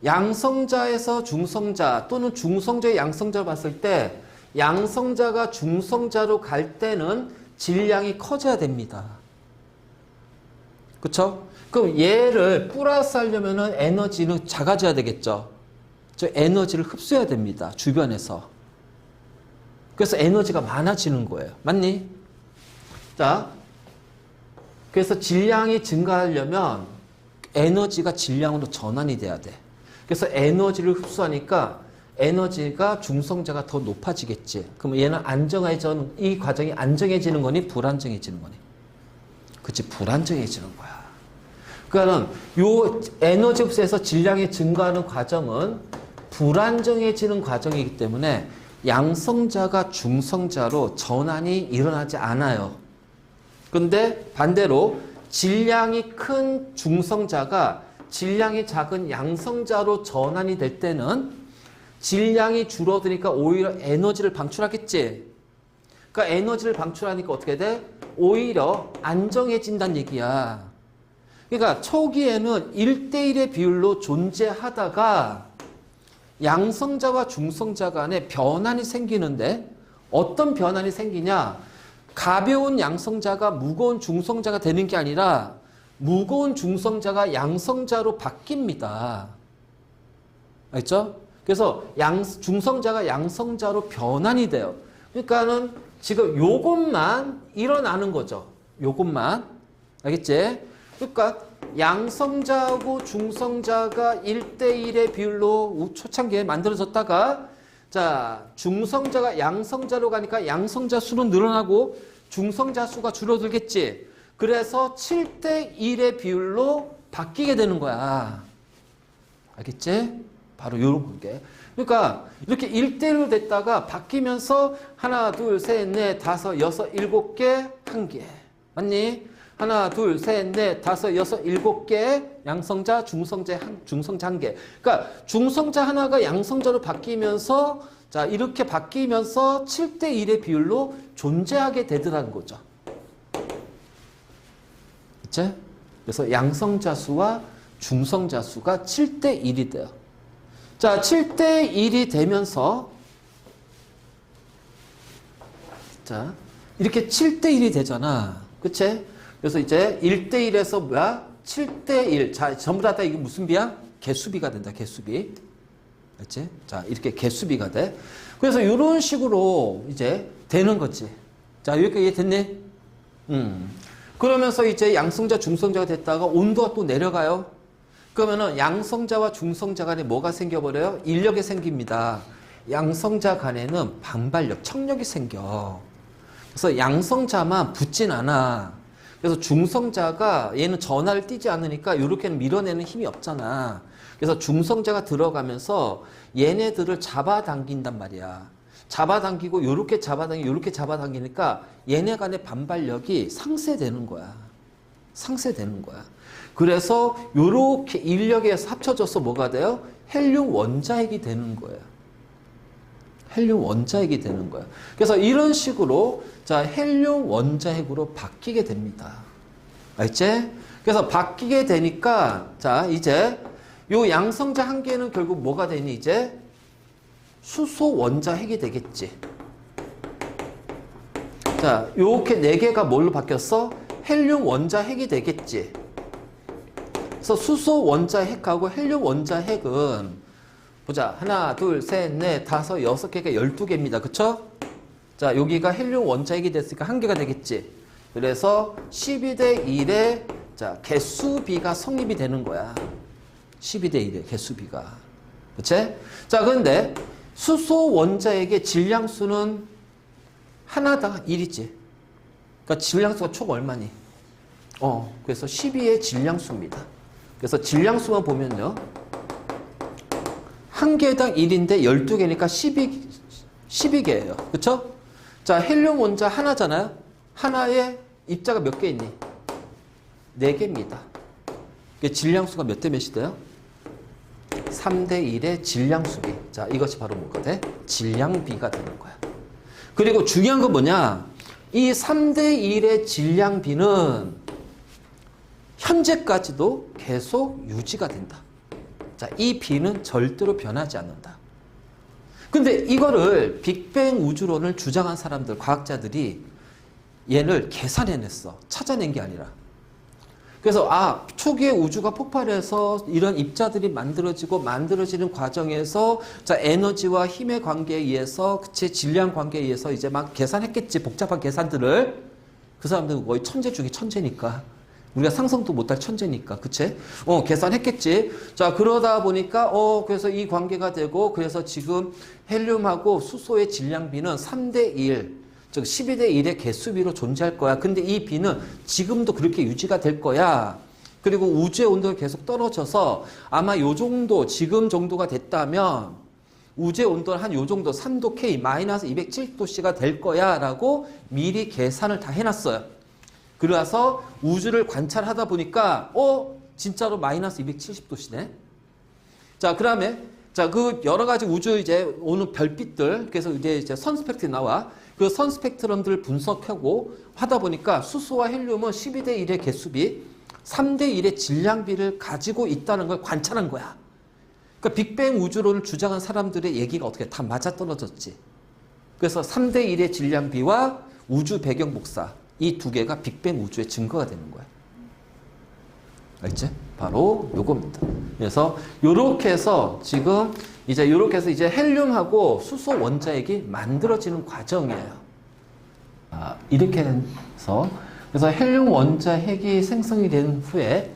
양성자에서 중성자 또는 중성자의 양성자를 봤을 때 양성자가 중성자로 갈 때는 질량이 커져야 됩니다. 그쵸? 그럼 얘를 플러스 하려면은 에너지는 작아져야 되겠죠. 저 에너지를 흡수해야 됩니다. 주변에서. 그래서 에너지가 많아지는 거예요. 맞니? 자, 그래서 질량이 증가하려면 에너지가 질량으로 전환이 돼야 돼. 그래서 에너지를 흡수하니까 에너지가 중성자가 더 높아지겠지. 그럼 얘는 이 과정이 안정해지는 거니 불안정해지는 거니? 그치, 불안정해지는 거야. 그러니까 요 에너지 흡수에서 질량이 증가하는 과정은 불안정해지는 과정이기 때문에 양성자가 중성자로 전환이 일어나지 않아요. 근데 반대로 질량이 큰 중성자가 질량이 작은 양성자로 전환이 될 때는 질량이 줄어드니까 오히려 에너지를 방출하겠지. 그러니까 에너지를 방출하니까 어떻게 돼? 오히려 안정해진다는 얘기야. 그러니까 초기에는 1대1의 비율로 존재하다가 양성자와 중성자 간에 변환이 생기는데 어떤 변환이 생기냐? 가벼운 양성자가 무거운 중성자가 되는 게 아니라 무거운 중성자가 양성자로 바뀝니다. 알겠죠? 그래서 중성자가 양성자로 변환이 돼요. 그러니까는 지금 요것만 일어나는 거죠. 요것만. 알겠지? 그러니까 양성자하고 중성자가 1대1의 비율로 초창기에 만들어졌다가 자, 중성자가 양성자로 가니까 양성자 수는 늘어나고 중성자 수가 줄어들겠지. 그래서 7대1의 비율로 바뀌게 되는 거야. 알겠지? 바로 요런 게. 그러니까 이렇게 1대1로 됐다가 바뀌면서 하나, 둘, 셋, 넷, 다섯, 여섯, 일곱 개, 한 개. 맞니? 하나, 둘, 셋, 넷, 다섯, 여섯, 일곱 개, 양성자, 중성자 한 개. 그러니까 중성자 하나가 양성자로 바뀌면서 자, 이렇게 바뀌면서 7대1의 비율로 존재하게 되더라는 거죠. 그치? 그래서 양성자 수와 중성자 수가 7대1이 돼요. 자, 7대1이 되면서 자, 이렇게 7대1이 되잖아. 그치? 그래서 이제 1대1에서 뭐야? 7대1. 자, 전부 다 이게 무슨 비야? 개수비가 된다. 개수비. 그렇지? 자, 이렇게 개수비가 돼. 그래서 이런 식으로 이제 되는 거지. 자, 여기까지 이해됐니? 그러면서 이제 양성자, 중성자가 됐다가 온도가 또 내려가요. 그러면은 양성자와 중성자 간에 뭐가 생겨버려요? 인력이 생깁니다. 양성자 간에는 반발력, 청력이 생겨. 그래서 양성자만 붙진 않아. 그래서 중성자가 얘는 전하를 띠지 않으니까 이렇게는 밀어내는 힘이 없잖아. 그래서 중성자가 들어가면서 얘네들을 잡아당긴단 말이야. 잡아당기고 요렇게 잡아당기고 요렇게 잡아당기니까 얘네 간의 반발력이 상쇄되는 거야. 상쇄되는 거야. 그래서 요렇게 인력에 합쳐져서 뭐가 돼요? 헬륨 원자핵이 되는 거예요. 헬륨 원자핵이 되는 거예요. 그래서 이런 식으로 자, 헬륨 원자핵으로 바뀌게 됩니다. 알지? 그래서 바뀌게 되니까 자, 이제 요 양성자 한 개는 결국 뭐가 되니 이제 수소 원자핵이 되겠지. 자, 요렇게 4개가 뭘로 바뀌었어? 헬륨 원자핵이 되겠지. 그래서 수소 원자핵하고 헬륨 원자핵은 보자. 하나, 둘, 셋, 넷, 다섯, 6개가 12개입니다. 그쵸? 자, 여기가 헬륨 원자핵이 됐으니까 1개가 되겠지. 그래서 12대 1의 자, 개수비가 성립이 되는 거야. 12대 1의 개수비가. 그치? 자, 그런데 수소 원자핵의 질량수는 하나다 1이지. 그러니까 질량수가 총 얼마니? 그래서 12의 질량수입니다. 그래서 질량수만 보면요. 한 개당 1인데 12개니까 12개예요. 그쵸? 자, 헬륨 원자 하나잖아요. 하나에 입자가 몇 개 있니? 4개입니다. 질량수가 몇 대 몇이 돼요? 3대 1의 질량수비. 자, 이것이 바로 뭐가 돼? 질량비가 되는 거야. 그리고 중요한 건 뭐냐? 이 3대 1의 질량비는 현재까지도 계속 유지가 된다. 자, 이 비는 절대로 변하지 않는다. 근데 이거를 빅뱅 우주론을 주장한 사람들, 과학자들이 얘를 계산해냈어. 찾아낸 게 아니라. 그래서 초기에 우주가 폭발해서 이런 입자들이 만들어지는 과정에서 자, 에너지와 힘의 관계에 의해서 그치 질량 관계에 의해서 이제 막 계산했겠지. 복잡한 계산들을. 그 사람들은 거의 천재 중에 천재니까. 우리가 상상도 못할 천재니까. 그치? 계산했겠지. 자, 그러다 보니까 그래서 이 관계가 되고 그래서 지금 헬륨하고 수소의 질량비는 3대 1 즉 12대 1의 개수비로 존재할 거야. 근데 이 비는 지금도 그렇게 유지가 될 거야. 그리고 우주의 온도가 계속 떨어져서 아마 요 정도, 지금 정도가 됐다면 우주의 온도는 한 요 정도 3도 K 마이너스 270도씨가 될 거야 라고 미리 계산을 다 해놨어요. 그래서 우주를 관찰하다 보니까 진짜로 마이너스 270도씨네. 자, 그다음에 자, 그 여러 가지 우주 이제 오는 별빛들 그래서 이제 선스펙트럼이 나와. 그 선스펙트럼들을 분석하고 하다 보니까 수소와 헬륨은 12대 1의 개수비, 3대 1의 질량비를 가지고 있다는 걸 관찰한 거야. 그러니까 빅뱅 우주론을 주장한 사람들의 얘기가 어떻게 다 맞아떨어졌지. 그래서 3대 1의 질량비와 우주 배경 복사 이 두 개가 빅뱅 우주의 증거가 되는 거야. 알지? 바로 요겁니다. 그래서 요렇게 해서 지금 요렇게 해서 이제 헬륨하고 수소 원자핵이 만들어지는 과정이에요. 이렇게 해서 그래서 헬륨 원자핵이 생성이 된 후에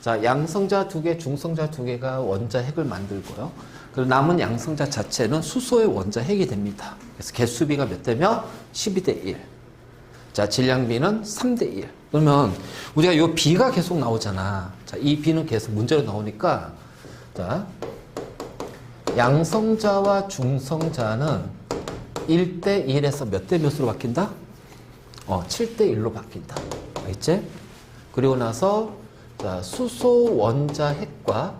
자, 양성자 2개, 중성자 2개가 원자핵을 만들고요. 그리고 남은 양성자 자체는 수소의 원자핵이 됩니다. 그래서 개수비가 몇 대며 12대 1. 자, 질량비는 3대 1. 그러면 우리가 요 비가 계속 나오잖아. 자, 이 비는 계속 문제로 나오니까 자, 양성자와 중성자는 1대 1에서 몇 대 몇으로 바뀐다? 7대 1로 바뀐다. 알겠지? 그리고 나서 자, 수소 원자핵과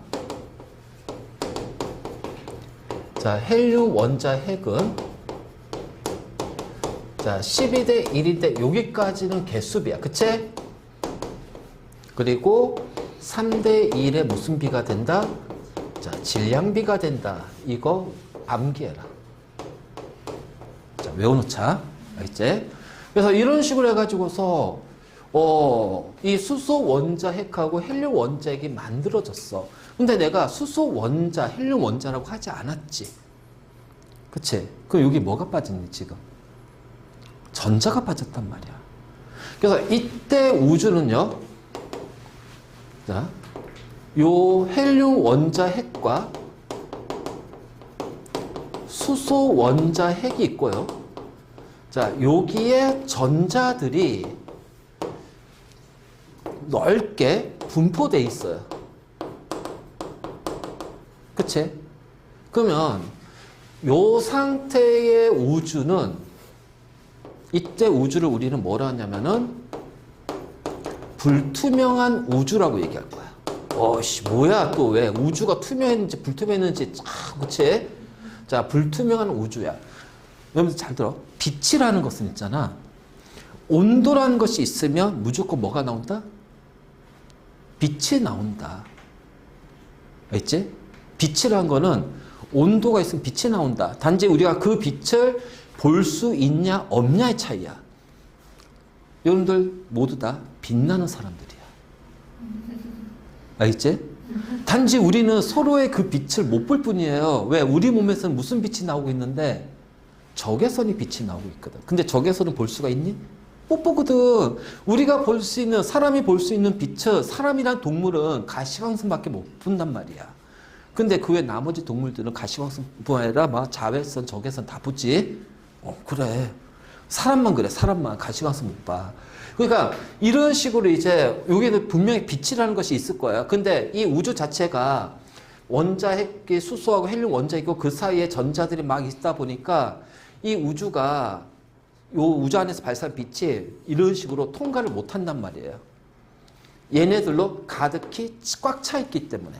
자, 헬륨 원자핵은 자, 12대 1인데 여기까지는 개수비야. 그치? 그리고 3대 1에 무슨 비가 된다? 자, 질량비가 된다. 이거 암기해라. 자, 외워놓자. 알겠지? 그래서 이런 식으로 해가지고서 이 수소 원자핵하고 헬륨 원자핵이 만들어졌어. 근데 내가 수소 원자, 헬륨 원자라고 하지 않았지. 그치? 그럼 여기 뭐가 빠졌니, 지금? 전자가 빠졌단 말이야. 그래서 이때 우주는요, 자, 요 헬륨 원자핵과 수소 원자핵이 있고요. 자, 여기에 전자들이 넓게 분포되어 있어요. 그치? 그러면 요 상태의 우주는 이때 우주를 우리는 뭐라 하냐면은 불투명한 우주라고 얘기할 거야. 뭐야 또 왜 우주가 투명했는지 불투명했는지 그치? 자, 불투명한 우주야. 여러분들 잘 들어. 빛이라는 것은 있잖아. 온도라는 것이 있으면 무조건 뭐가 나온다? 빛이 나온다. 알겠지? 빛이라는 거는 온도가 있으면 빛이 나온다. 단지 우리가 그 빛을 볼 수 있냐 없냐의 차이야. 여러분들 모두 다 빛나는 사람들이야. 알겠지? 단지 우리는 서로의 그 빛을 못 볼 뿐이에요. 왜? 우리 몸에서는 무슨 빛이 나오고 있는데 적외선이 빛이 나오고 있거든. 근데 적외선은 볼 수가 있니? 못 보거든. 우리가 볼 수 있는, 사람이 볼 수 있는 빛은, 사람이란 동물은 가시광선밖에 못 본단 말이야. 근데 그 외 나머지 동물들은 가시광선뿐 아니라 막 자외선, 적외선 다 보지? 그래. 사람만 그래. 사람만 가시광선 못 봐. 그러니까 이런 식으로 이제 여기는 분명히 빛이라는 것이 있을 거야. 근데 이 우주 자체가 원자핵이 수소하고 헬륨 원자이고 그 사이에 전자들이 막 있다 보니까 이 우주가 요 우주 안에서 발산한 빛이 이런 식으로 통과를 못 한단 말이에요. 얘네들로 가득히 꽉 차 있기 때문에.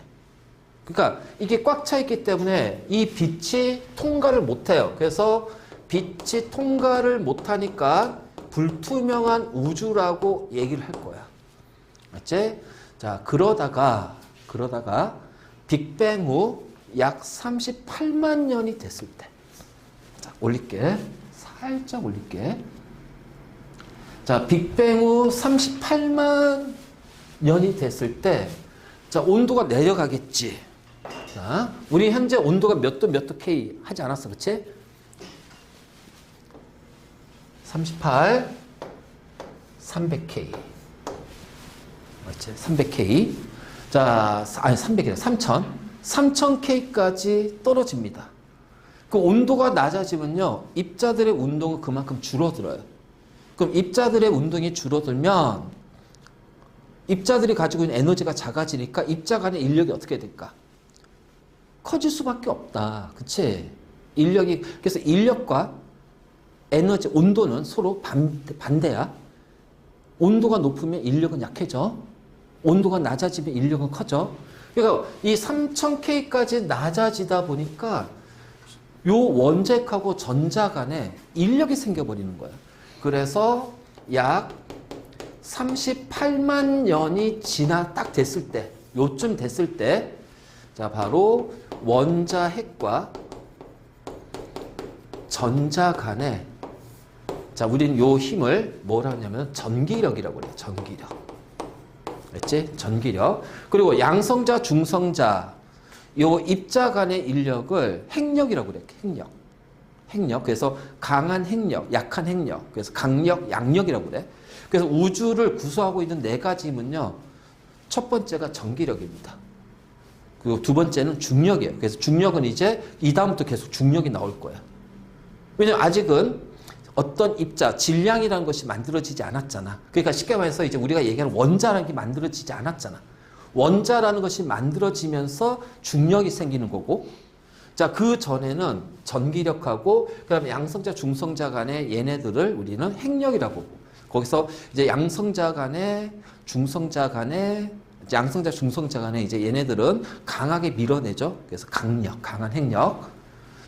그러니까 이게 꽉 차 있기 때문에 이 빛이 통과를 못 해요. 그래서 빛이 통과를 못 하니까 불투명한 우주라고 얘기를 할 거야. 맞지? 자, 그러다가 빅뱅 후 약 38만 년이 됐을 때. 자, 올릴게. 살짝 올릴게. 자, 빅뱅 후 38만 년이 됐을 때, 자, 온도가 내려가겠지. 자, 우리 현재 온도가 몇 도 K 하지 않았어, 그치? 38, 300K. 맞지? 300K. 자, 아니, 300이래. 3000. 3000K까지 떨어집니다. 그 온도가 낮아지면요, 입자들의 운동은 그만큼 줄어들어요. 그럼 입자들의 운동이 줄어들면 입자들이 가지고 있는 에너지가 작아지니까 입자 간의 인력이 어떻게 될까? 커질 수밖에 없다. 그치? 인력이, 그래서 인력과 에너지, 온도는 서로 반대야. 온도가 높으면 인력은 약해져. 온도가 낮아지면 인력은 커져. 그러니까 이 3000K까지 낮아지다 보니까 요 원자핵하고 전자 간에 인력이 생겨버리는 거야. 그래서 약 38만 년이 딱 됐을 때, 요쯤 됐을 때, 자, 바로 원자핵과 전자 간에, 자, 우리는 요 힘을 뭐라 하냐면 전기력이라고 그래요. 전기력. 알지? 전기력. 그리고 양성자, 중성자, 요 입자 간의 인력을 핵력이라고 그래요. 핵력. 핵력. 그래서 강한 핵력, 약한 핵력. 그래서 강력, 양력이라고 그래. 그래서 우주를 구성하고 있는 네 가지 힘은요. 첫 번째가 전기력입니다. 그리고 두 번째는 중력이에요. 그래서 중력은 이제 이 다음부터 계속 중력이 나올 거야. 왜냐면 아직은 어떤 입자, 질량이라는 것이 만들어지지 않았잖아. 그러니까 쉽게 말해서 이제 우리가 얘기하는 원자라는 게 만들어지지 않았잖아. 원자라는 것이 만들어지면서 중력이 생기는 거고, 자, 그 전에는 전기력하고, 그 다음에 양성자, 중성자 간의 얘네들을 우리는 핵력이라고 보고, 거기서 이제 양성자 간의, 중성자 간의, 양성자, 중성자 간의 이제 얘네들은 강하게 밀어내죠. 그래서 강력, 강한 핵력.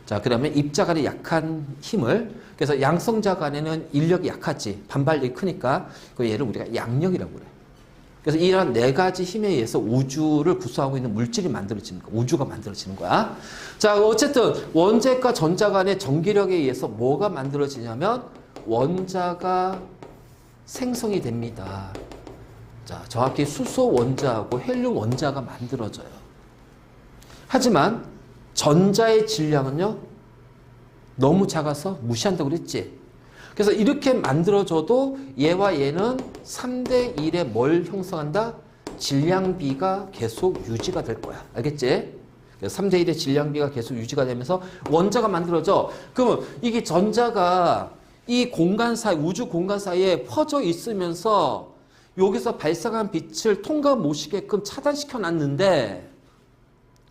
자, 그 다음에 입자 간의 약한 힘을, 그래서 양성자 간에는 인력이 약하지, 반발력이 크니까, 그 얘를 우리가 양력이라고 그래. 그래서 이런 네 가지 힘에 의해서 우주를 구성하고 있는 물질이 만들어지는 거야. 우주가 만들어지는 거야. 자, 어쨌든 원자핵과 전자 간의 전기력에 의해서 뭐가 만들어지냐면 원자가 생성이 됩니다. 자, 정확히 수소 원자하고 헬륨 원자가 만들어져요. 하지만 전자의 질량은요, 너무 작아서 무시한다고 그랬지. 그래서 이렇게 만들어져도 얘와 얘는 3대 1에 뭘 형성한다? 질량비가 계속 유지가 될 거야. 알겠지? 그래서 3대 1의 질량비가 계속 유지가 되면서 원자가 만들어져. 그러면 이게 전자가 이 공간 사이, 우주 공간 사이에 퍼져 있으면서 여기서 발생한 빛을 통과 못시게끔 차단시켜 놨는데,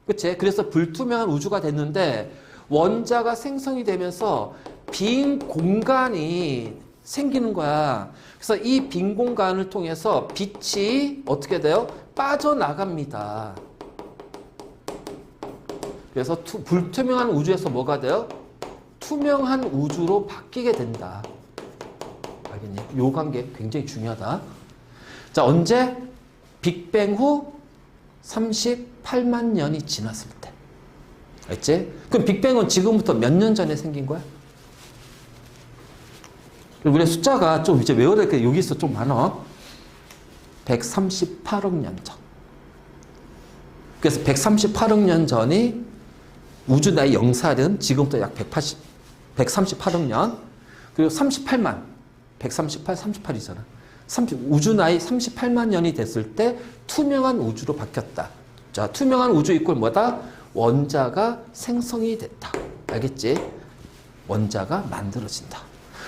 그치? 그래서 불투명한 우주가 됐는데, 원자가 생성이 되면서 빈 공간이 생기는 거야. 그래서 이 빈 공간을 통해서 빛이 어떻게 돼요? 빠져나갑니다. 그래서 불투명한 우주에서 뭐가 돼요? 투명한 우주로 바뀌게 된다. 알겠니? 요 관계 굉장히 중요하다. 자, 언제? 빅뱅 후 38만 년이 지났을 때. 알겠지? 그럼 빅뱅은 지금부터 몇 년 전에 생긴 거야? 우리 숫자가 좀 이제 외워야 될 게 여기서 좀 많아. 138억 년 전. 그래서 138억 년 전이 우주 나이 0살은 지금부터 약 138억 년. 그리고 38만. 138, 38이잖아. 우주 나이 38만 년이 됐을 때 투명한 우주로 바뀌었다. 자, 투명한 우주 이꼴 뭐다? 원자가 생성이 됐다. 알겠지? 원자가 만들어진다.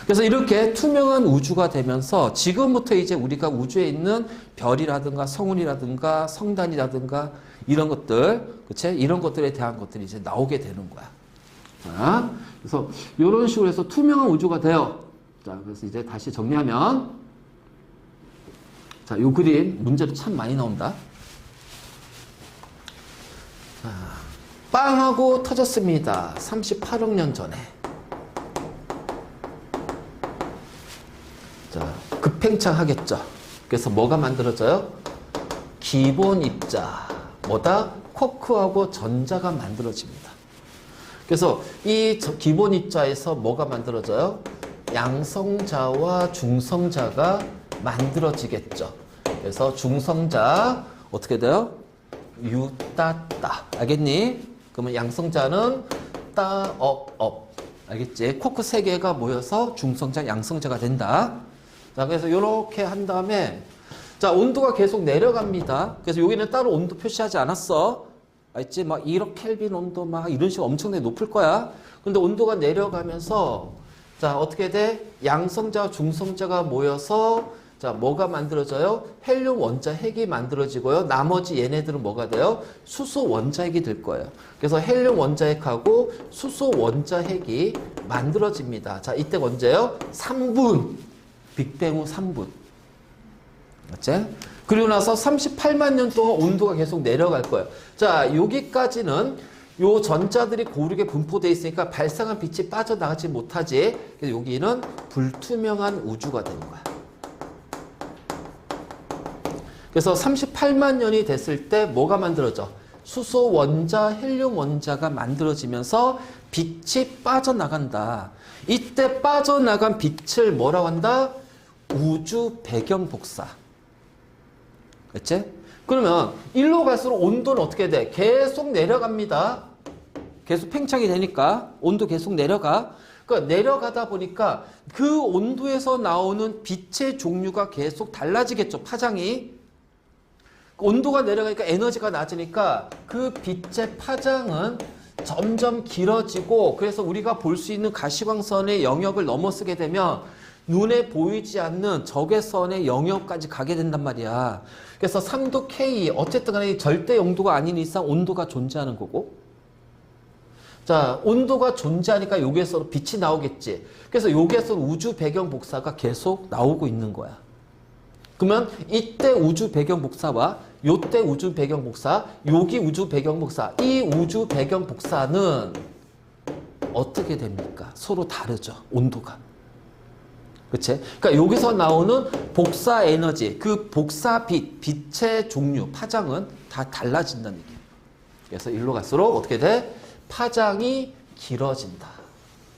그래서 이렇게 투명한 우주가 되면서 지금부터 이제 우리가 우주에 있는 별이라든가 성운이라든가 성단이라든가 이런 것들, 그치? 이런 것들에 대한 것들이 이제 나오게 되는 거야. 자, 그래서 이런 식으로 해서 투명한 우주가 돼요. 자, 그래서 이제 다시 정리하면, 자, 요 그림 문제도 참 많이 나온다. 자, 빵 하고 터졌습니다. 38억 년 전에. 자, 급팽창하겠죠. 그래서 뭐가 만들어져요? 기본 입자. 뭐다? 쿼크하고 전자가 만들어집니다. 그래서 이 기본 입자에서 뭐가 만들어져요? 양성자와 중성자가 만들어지겠죠. 그래서 중성자 어떻게 돼요? 유따따. 알겠니? 그러면 양성자는 따업업. 알겠지? 쿼크 3개가 모여서 중성자, 양성자가 된다. 자, 그래서 이렇게 한 다음에 자, 온도가 계속 내려갑니다. 그래서 여기는 따로 온도 표시하지 않았어. 알지? 막 1억 켈빈 온도 막 이런 식으로 엄청나게 높을 거야. 근데 온도가 내려가면서 자, 어떻게 돼? 양성자와 중성자가 모여서 자, 뭐가 만들어져요? 헬륨 원자 핵이 만들어지고요. 나머지 얘네들은 뭐가 돼요? 수소 원자 핵이 될 거예요. 그래서 헬륨 원자 핵하고 수소 원자 핵이 만들어집니다. 자, 이때 언제요? 3분. 빅뱅 후 3분. 맞지? 그리고 나서 38만 년 동안 온도가 계속 내려갈 거예요. 자, 여기까지는 요 전자들이 고르게 분포되어 있으니까 발생한 빛이 빠져나가지 못하지. 그래서 여기는 불투명한 우주가 되는 거야. 그래서 38만 년이 됐을 때 뭐가 만들어져? 수소 원자, 헬륨 원자가 만들어지면서 빛이 빠져나간다. 이때 빠져나간 빛을 뭐라고 한다? 우주 배경 복사. 그치? 그러면 일로 갈수록 온도는 어떻게 돼? 계속 내려갑니다. 계속 팽창이 되니까 온도 계속 내려가. 그러니까 내려가다 보니까 그 온도에서 나오는 빛의 종류가 계속 달라지겠죠. 파장이. 온도가 내려가니까 에너지가 낮으니까 그 빛의 파장은 점점 길어지고 그래서 우리가 볼 수 있는 가시광선의 영역을 넘어서게 되면 눈에 보이지 않는 적외선의 영역까지 가게 된단 말이야. 그래서 3도 K 어쨌든 간에 절대 영도가 아닌 이상 온도가 존재하는 거고 자, 온도가 존재하니까 여기에서 빛이 나오겠지. 그래서 여기에서 우주 배경 복사가 계속 나오고 있는 거야. 그러면 이때 우주 배경 복사와 요때 우주 배경 복사, 여기 우주 배경 복사, 이 우주 배경 복사는 어떻게 됩니까? 서로 다르죠. 온도가. 그치? 그러니까 여기서 나오는 복사 에너지, 그 복사 빛, 빛의 종류, 파장은 다 달라진다는 얘기예요. 그래서 일로 갈수록 어떻게 돼? 파장이 길어진다.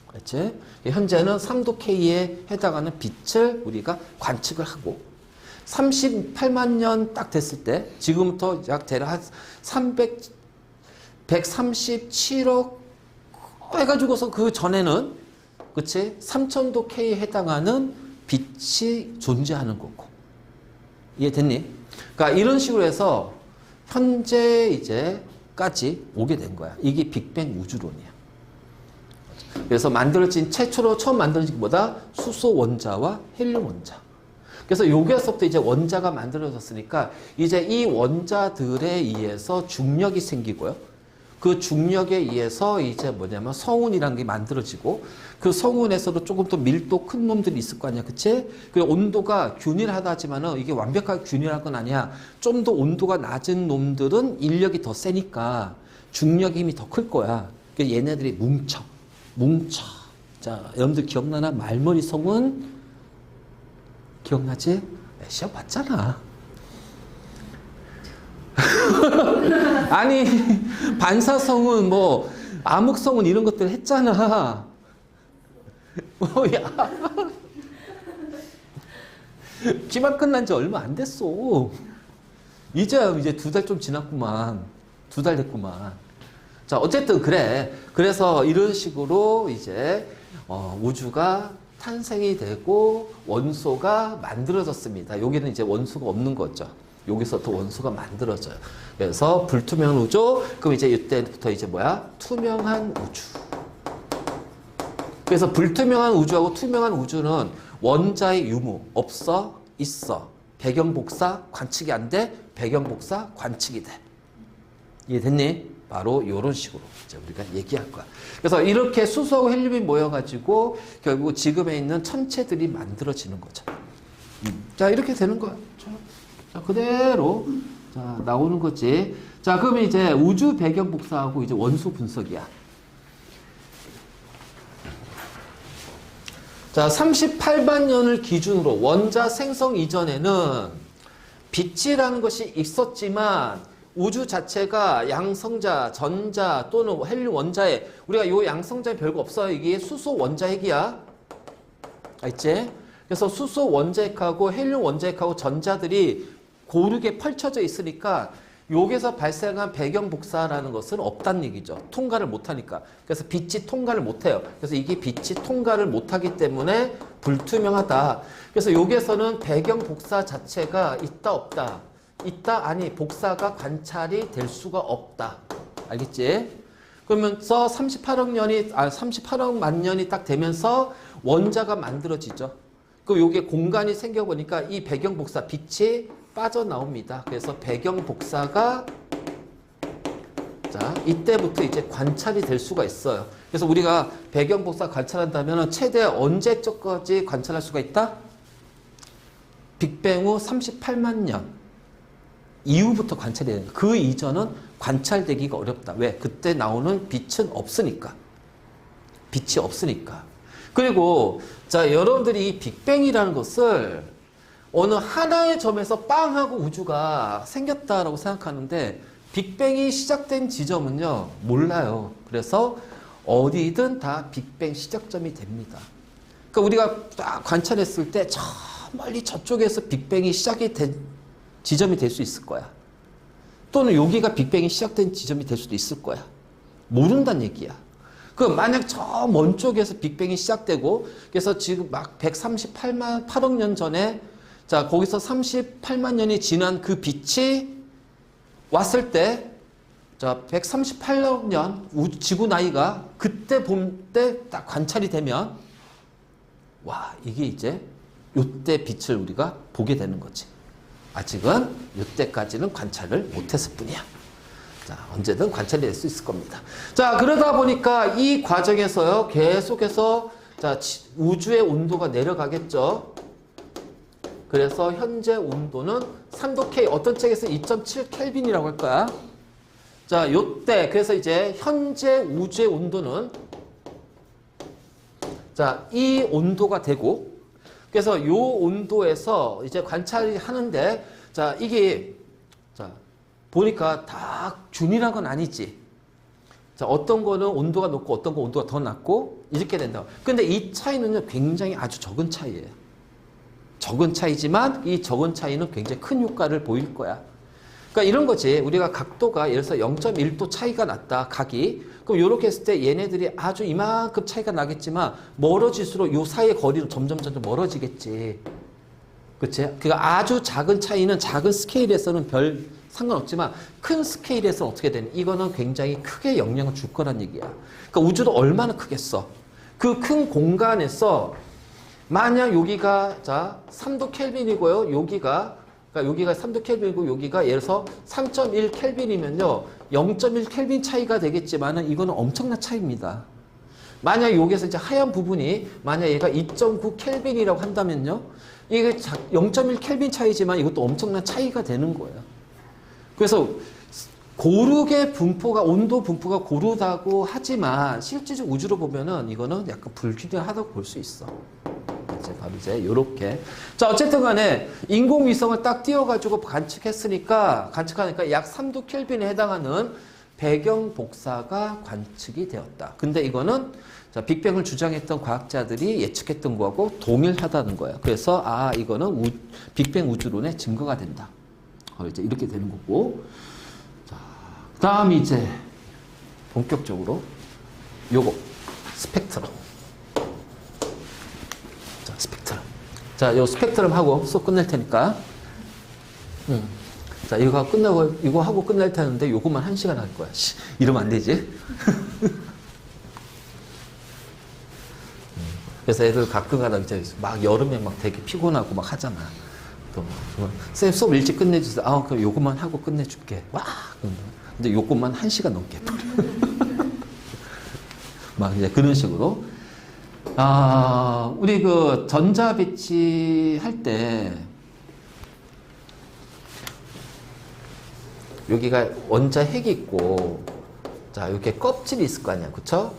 그치? 현재는 3도 K에 해당하는 빛을 우리가 관측을 하고 38만 년 딱 됐을 때 지금부터 약 대략 한 137억 해가지고서 그 전에는 그치? 3000도 K에 해당하는 빛이 존재하는 거고 이해됐니? 그러니까 이런 식으로 해서 현재 이제까지 오게 된 거야. 이게 빅뱅 우주론이야. 그래서 만들어진 최초로 처음 만들어진 게 뭐다? 수소 원자와 헬륨 원자. 그래서 여기서부터 이제 원자가 만들어졌으니까 이제 이 원자들에 의해서 중력이 생기고요. 그 중력에 의해서 이제 뭐냐면 성운이라는 게 만들어지고 그 성운에서도 조금 더 밀도 큰 놈들이 있을 거 아니야. 그치? 그 온도가 균일하다 하지만은 이게 완벽하게 균일한 건 아니야. 좀 더 온도가 낮은 놈들은 인력이 더 세니까 중력 힘이 더 클 거야. 그래서 얘네들이 뭉쳐. 자, 여러분들 기억나나? 말머리 성운 기억나지? 시험 봤잖아. 아니 반사성은 뭐 암흑성은 이런 것들 했잖아. 기말 끝난 지 얼마 안 됐어. 이제 2달 좀 지났구만. 2달 됐구만. 자, 어쨌든 그래. 그래서 이런 식으로 이제 우주가 탄생이 되고 원소가 만들어졌습니다. 여기는 이제 원소가 없는 거죠. 여기서부터 원소가 만들어져요. 그래서 불투명한 우주, 그럼 이제 이때부터 이제 뭐야? 투명한 우주. 그래서 불투명한 우주하고 투명한 우주는 원자의 유무, 없어, 있어. 배경 복사, 관측이 안 돼, 배경 복사, 관측이 돼. 이해됐니? 바로 이런 식으로 이제 우리가 얘기할 거야. 그래서 이렇게 수소하고 헬륨이 모여가지고 결국 지금에 있는 천체들이 만들어지는 거죠. 자, 이렇게 되는 거야. 자, 그대로 자, 나오는 거지. 자, 그러면 이제 우주 배경 복사하고 이제 원소 분석이야. 자, 38만 년을 기준으로 원자 생성 이전에는 빛이라는 것이 있었지만 우주 자체가 양성자, 전자 또는 헬륨 원자에 우리가 요 양성자에 별거 없어요. 이게 수소 원자핵이야. 알지? 그래서 수소 원자핵하고 헬륨 원자핵하고 전자들이 고르게 펼쳐져 있으니까 여기서 발생한 배경 복사라는 것은 없다는 얘기죠. 통과를 못하니까. 그래서 빛이 통과를 못해요. 그래서 이게 빛이 통과를 못하기 때문에 불투명하다. 그래서 여기에서는 배경 복사 자체가 있다 없다. 있다 아니 복사가 관찰이 될 수가 없다. 알겠지? 그러면서 38억만 년이 딱 되면서 원자가 만들어지죠. 그럼 요게 공간이 생겨보니까 이 배경 복사 빛이 빠져나옵니다. 그래서 배경 복사가 자, 이때부터 이제 관찰이 될 수가 있어요. 그래서 우리가 배경 복사 관찰한다면 최대 언제쯤까지 관찰할 수가 있다? 빅뱅 후 38만 년 이후부터 관찰이 되는 거예요. 그 이전은 관찰되기가 어렵다. 왜? 그때 나오는 빛은 없으니까. 빛이 없으니까. 그리고 자, 여러분들이 이 빅뱅이라는 것을 어느 하나의 점에서 빵 하고 우주가 생겼다라고 생각하는데 빅뱅이 시작된 지점은요, 몰라요. 그래서 어디든 다 빅뱅 시작점이 됩니다. 그러니까 우리가 딱 관찰했을 때 저 멀리 저쪽에서 빅뱅이 시작이 된 지점이 될 수 있을 거야. 또는 여기가 빅뱅이 시작된 지점이 될 수도 있을 거야. 모른다는 얘기야. 그 만약 저 먼 쪽에서 빅뱅이 시작되고 그래서 지금 막 138억 년 전에 자, 거기서 38만 년이 지난 그 빛이 왔을 때, 자, 138억 년 지구 나이가 그때 봄 때 딱 관찰이 되면, 와, 이게 이제 요때 빛을 우리가 보게 되는 거지. 아직은 요때까지는 관찰을 못했을 뿐이야. 자, 언제든 관찰이 될 수 있을 겁니다. 자, 그러다 보니까 이 과정에서요, 계속해서, 자, 우주의 온도가 내려가겠죠. 그래서 현재 온도는 3도 K, 어떤 책에서 2.7 켈빈이라고 할 거야. 자, 요때, 그래서 이제 현재 우주의 온도는 자, 이 온도가 되고, 그래서 요 온도에서 이제 관찰이 하는데, 자, 이게, 자, 보니까 다 균일한 건 아니지. 자, 어떤 거는 온도가 높고 어떤 거 온도가 더 낮고, 이렇게 된다. 근데 이 차이는요, 굉장히 아주 적은 차이예요. 적은 차이지만 이 적은 차이는 굉장히 큰 효과를 보일 거야. 그러니까 이런 거지. 우리가 각도가 예를 들어서 0.1도 차이가 났다. 각이. 그럼 이렇게 했을 때 얘네들이 아주 이만큼 차이가 나겠지만 멀어질수록 요 사이의 거리는 점점 멀어지겠지. 그치? 그러니까 아주 작은 차이는 작은 스케일에서는 별 상관없지만 큰 스케일에서는 어떻게 되니? 이거는 굉장히 크게 영향을 줄 거란 얘기야. 그러니까 우주도 얼마나 크겠어. 그 큰 공간에서 만약 여기가 자 3도 켈빈이고요. 여기가 그러니까 여기가 3도 켈빈이고 여기가 예를 들어서 3.1 켈빈이면요. 0.1 켈빈 차이가 되겠지만은 이거는 엄청난 차이입니다. 만약 여기서 이제 하얀 부분이 만약 얘가 2.9 켈빈이라고 한다면요. 이게 0.1 켈빈 차이지만 이것도 엄청난 차이가 되는 거예요. 그래서 고르게 분포가 온도 분포가 고르다고 하지만 실질적 우주로 보면은 이거는 약간 불균형하다고 볼 수 있어. 바로 이제 요렇게. 자, 어쨌든 간에 인공위성을 딱 띄워가지고 관측하니까 약 3도 켈빈에 해당하는 배경 복사가 관측이 되었다. 근데 이거는 자, 빅뱅을 주장했던 과학자들이 예측했던 거하고 동일하다는 거야. 그래서 이거는 빅뱅 우주론의 증거가 된다. 이제 이렇게 되는 거고. 자, 그다음 이제 본격적으로 요거 스펙트럼. 자, 스펙트럼. 자, 요 스펙트럼 하고 수업 끝낼 테니까. 자, 이거 끝나고 이거 하고 끝날 테는데 요것만 1시간 할 거야. 이러면 안 되지. 그래서 애들 가끔가다 이제 막 여름에 막 되게 피곤하고 막 하잖아. 또 쌤 수업 일찍 끝내주세요. 그럼 요것만 하고 끝내줄게. 와, 근데 요것만 1시간 넘게 해버려. 막 이제 그런 식으로. 우리 그 전자 배치할 때 여기가 원자 핵이 있고, 자, 이렇게 껍질이 있을 거 아니야, 그쵸?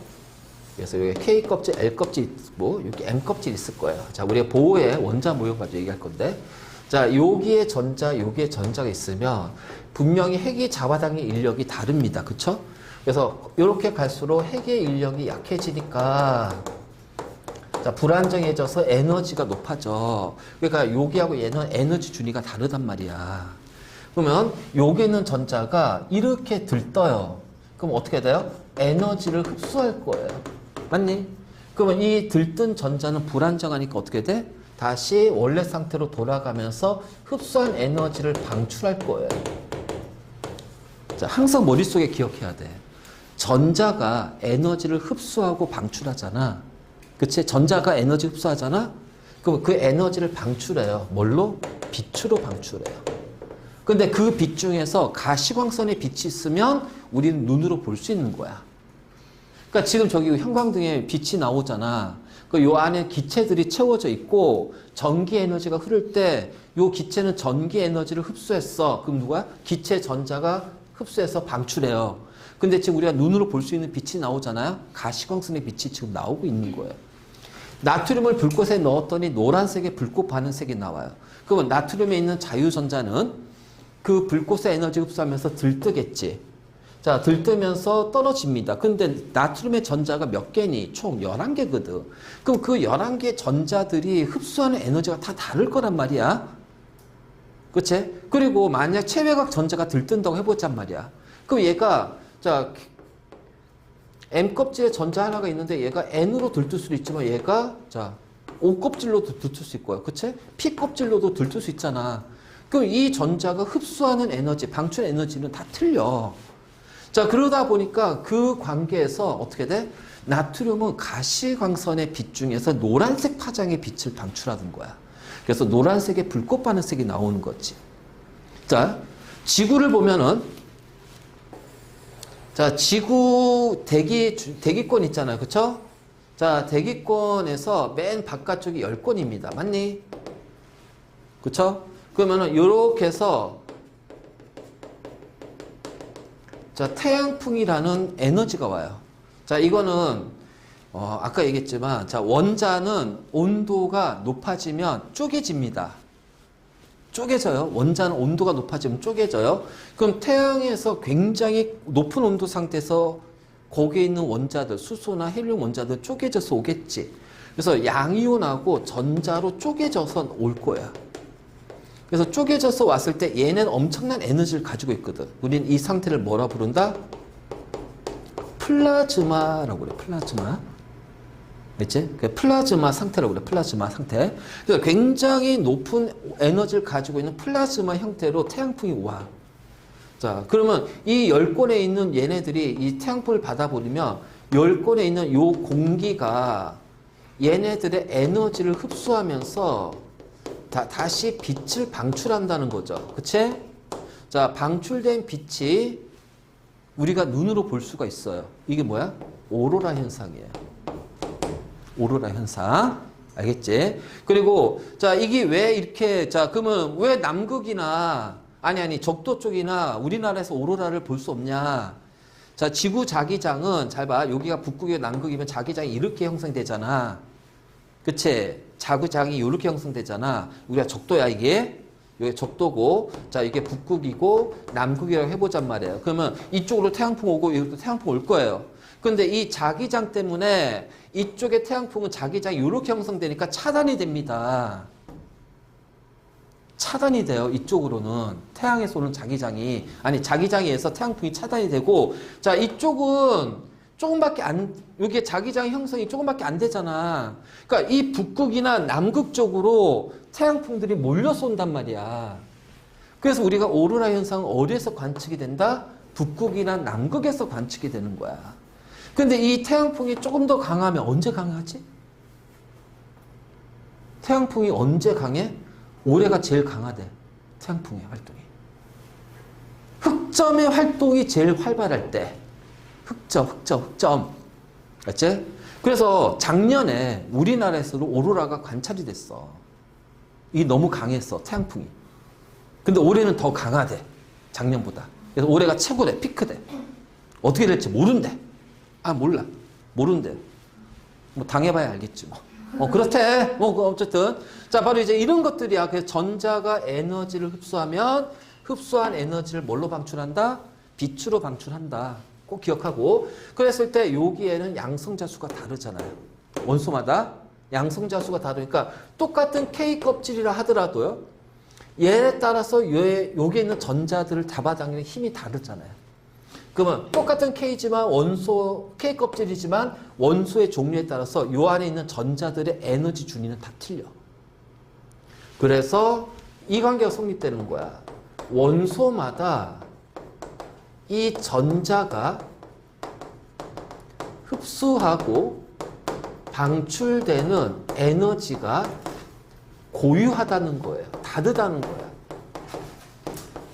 그래서 여기 K 껍질, L 껍질 있고, 여기 M 껍질 있을 거예요. 자, 우리가 보호의 원자 모형 가지고 얘기할 건데, 자, 여기에 전자, 여기에 전자가 있으면 분명히 핵이 잡아당긴 인력이 다릅니다, 그쵸? 그래서 이렇게 갈수록 핵의 인력이 약해지니까, 자, 불안정해져서 에너지가 높아져. 그러니까 여기하고 얘는 에너지 준위가 다르단 말이야. 그러면 여기 있는 전자가 이렇게 들떠요. 그럼 어떻게 돼요? 에너지를 흡수할 거예요. 맞니? 그러면 이 들뜬 전자는 불안정하니까 어떻게 돼? 다시 원래 상태로 돌아가면서 흡수한 에너지를 방출할 거예요. 자, 항상 머릿속에 기억해야 돼. 전자가 에너지를 흡수하고 방출하잖아. 그치? 전자가 에너지 흡수하잖아? 그럼 그 에너지를 방출해요. 뭘로? 빛으로 방출해요. 근데 그 빛 중에서 가시광선의 빛이 있으면 우리는 눈으로 볼 수 있는 거야. 그러니까 지금 저기 형광등에 빛이 나오잖아. 그 요 안에 기체들이 채워져 있고 전기 에너지가 흐를 때 요 기체는 전기 에너지를 흡수했어. 그럼 누가? 기체 전자가 흡수해서 방출해요. 근데 지금 우리가 눈으로 볼 수 있는 빛이 나오잖아요. 가시광선의 빛이 지금 나오고 있는 거예요. 나트륨을 불꽃에 넣었더니 노란색의 불꽃 반응색이 나와요. 그러면 나트륨에 있는 자유전자는 그 불꽃의 에너지 흡수하면서 들뜨겠지. 자, 들뜨면서 떨어집니다. 근데 나트륨의 전자가 몇 개니? 총 11개거든. 그럼 그 11개 전자들이 흡수하는 에너지가 다 다를 거란 말이야. 그치? 그리고 만약 체외각 전자가 들뜬다고 해보잔 말이야. 그럼 얘가, 자, M 껍질에 전자 하나가 있는데 얘가 N으로 들뜰 수도 있지만 얘가, 자, O 껍질로도 들뜰 수 있고요. 그치? P 껍질로도 들뜰 수 있잖아. 그럼 이 전자가 흡수하는 에너지, 방출 에너지는 다 틀려. 자, 그러다 보니까 그 관계에서 어떻게 돼? 나트륨은 가시광선의 빛 중에서 노란색 파장의 빛을 방출하는 거야. 그래서 노란색의 불꽃 반응색이 나오는 거지. 자, 지구를 보면은, 자, 지구 대기권 있잖아요. 그쵸? 자, 대기권에서 맨 바깥쪽이 10권입니다. 맞니? 그쵸? 그러면은 요렇게 해서 자, 태양풍이라는 에너지가 와요. 자, 이거는 아까 얘기했지만 자, 원자는 온도가 높아지면 쪼개집니다. 쪼개져요. 원자는 온도가 높아지면 쪼개져요. 그럼 태양에서 굉장히 높은 온도 상태에서 거기에 있는 원자들, 수소나 헬륨 원자들 쪼개져서 오겠지. 그래서 양이온하고 전자로 쪼개져서 올 거야. 그래서 쪼개져서 왔을 때 얘는 엄청난 에너지를 가지고 있거든. 우린 이 상태를 뭐라 부른다? 플라즈마라고 그래. 플라즈마. 알지? 플라즈마 상태라고 그래. 플라즈마 상태. 그래서 굉장히 높은 에너지를 가지고 있는 플라즈마 형태로 태양풍이 와. 자, 그러면 이 10권에 있는 얘네들이 이 태양풍을 받아버리면 10권에 있는 요 공기가 얘네들의 에너지를 흡수하면서 다시 빛을 방출한다는 거죠. 그치? 자, 방출된 빛이 우리가 눈으로 볼 수가 있어요. 이게 뭐야? 오로라 현상이에요. 오로라 현상. 알겠지? 그리고, 자, 이게 왜 이렇게, 자, 그러면 왜 남극이나, 아니, 적도 쪽이나 우리나라에서 오로라를 볼 수 없냐? 자, 지구 자기장은, 잘 봐. 여기가 북극이고 남극이면 자기장이 이렇게 형성되잖아. 그치? 자기장이 이렇게 형성되잖아. 우리가 적도야, 이게. 이게 적도고, 자, 이게 북극이고, 남극이라고 해보잔 말이에요. 그러면 이쪽으로 태양풍 오고, 이것도 태양풍 올 거예요. 근데 이 자기장 때문에 이쪽에 태양풍은 자기장이 이렇게 형성되니까 차단이 됩니다. 차단이 돼요. 이쪽으로는. 태양에서 오는 자기장이. 아니, 자기장에 의해서 태양풍이 차단이 되고, 자, 이쪽은 조금밖에 여기에 자기장 형성이 조금밖에 안 되잖아. 그러니까 이 북극이나 남극 쪽으로 태양풍들이 몰려서 온단 말이야. 그래서 우리가 오로라 현상은 어디에서 관측이 된다? 북극이나 남극에서 관측이 되는 거야. 근데 이 태양풍이 조금 더 강하면 언제 강하지? 태양풍이 언제 강해? 올해가 제일 강하대. 태양풍의 활동이. 흑점의 활동이 제일 활발할 때. 흑점. 알지? 그래서 작년에 우리나라에서도 오로라가 관찰이 됐어. 이게 너무 강했어, 태양풍이. 근데 올해는 더 강하대. 작년보다. 그래서 올해가 최고래, 피크대. 어떻게 될지 모른대. 아, 몰라. 모른대. 뭐 당해봐야 알겠지 뭐. 그렇대. 어쨌든. 자, 바로 이제 이런 것들이야. 그래서 전자가 에너지를 흡수하면 흡수한 에너지를 뭘로 방출한다? 빛으로 방출한다. 꼭 기억하고. 그랬을 때 여기에는 양성자수가 다르잖아요. 원소마다 양성자수가 다르니까 똑같은 K 껍질이라 하더라도요. 얘에 따라서 여기에 있는 전자들을 잡아당기는 힘이 다르잖아요. 그러면 똑같은 K지만 원소 K 껍질이지만 원소의 종류에 따라서 요 안에 있는 전자들의 에너지 준위는 다 틀려. 그래서 이 관계가 성립되는 거야. 원소마다 이 전자가 흡수하고 방출되는 에너지가 고유하다는 거예요. 다르다는 거야.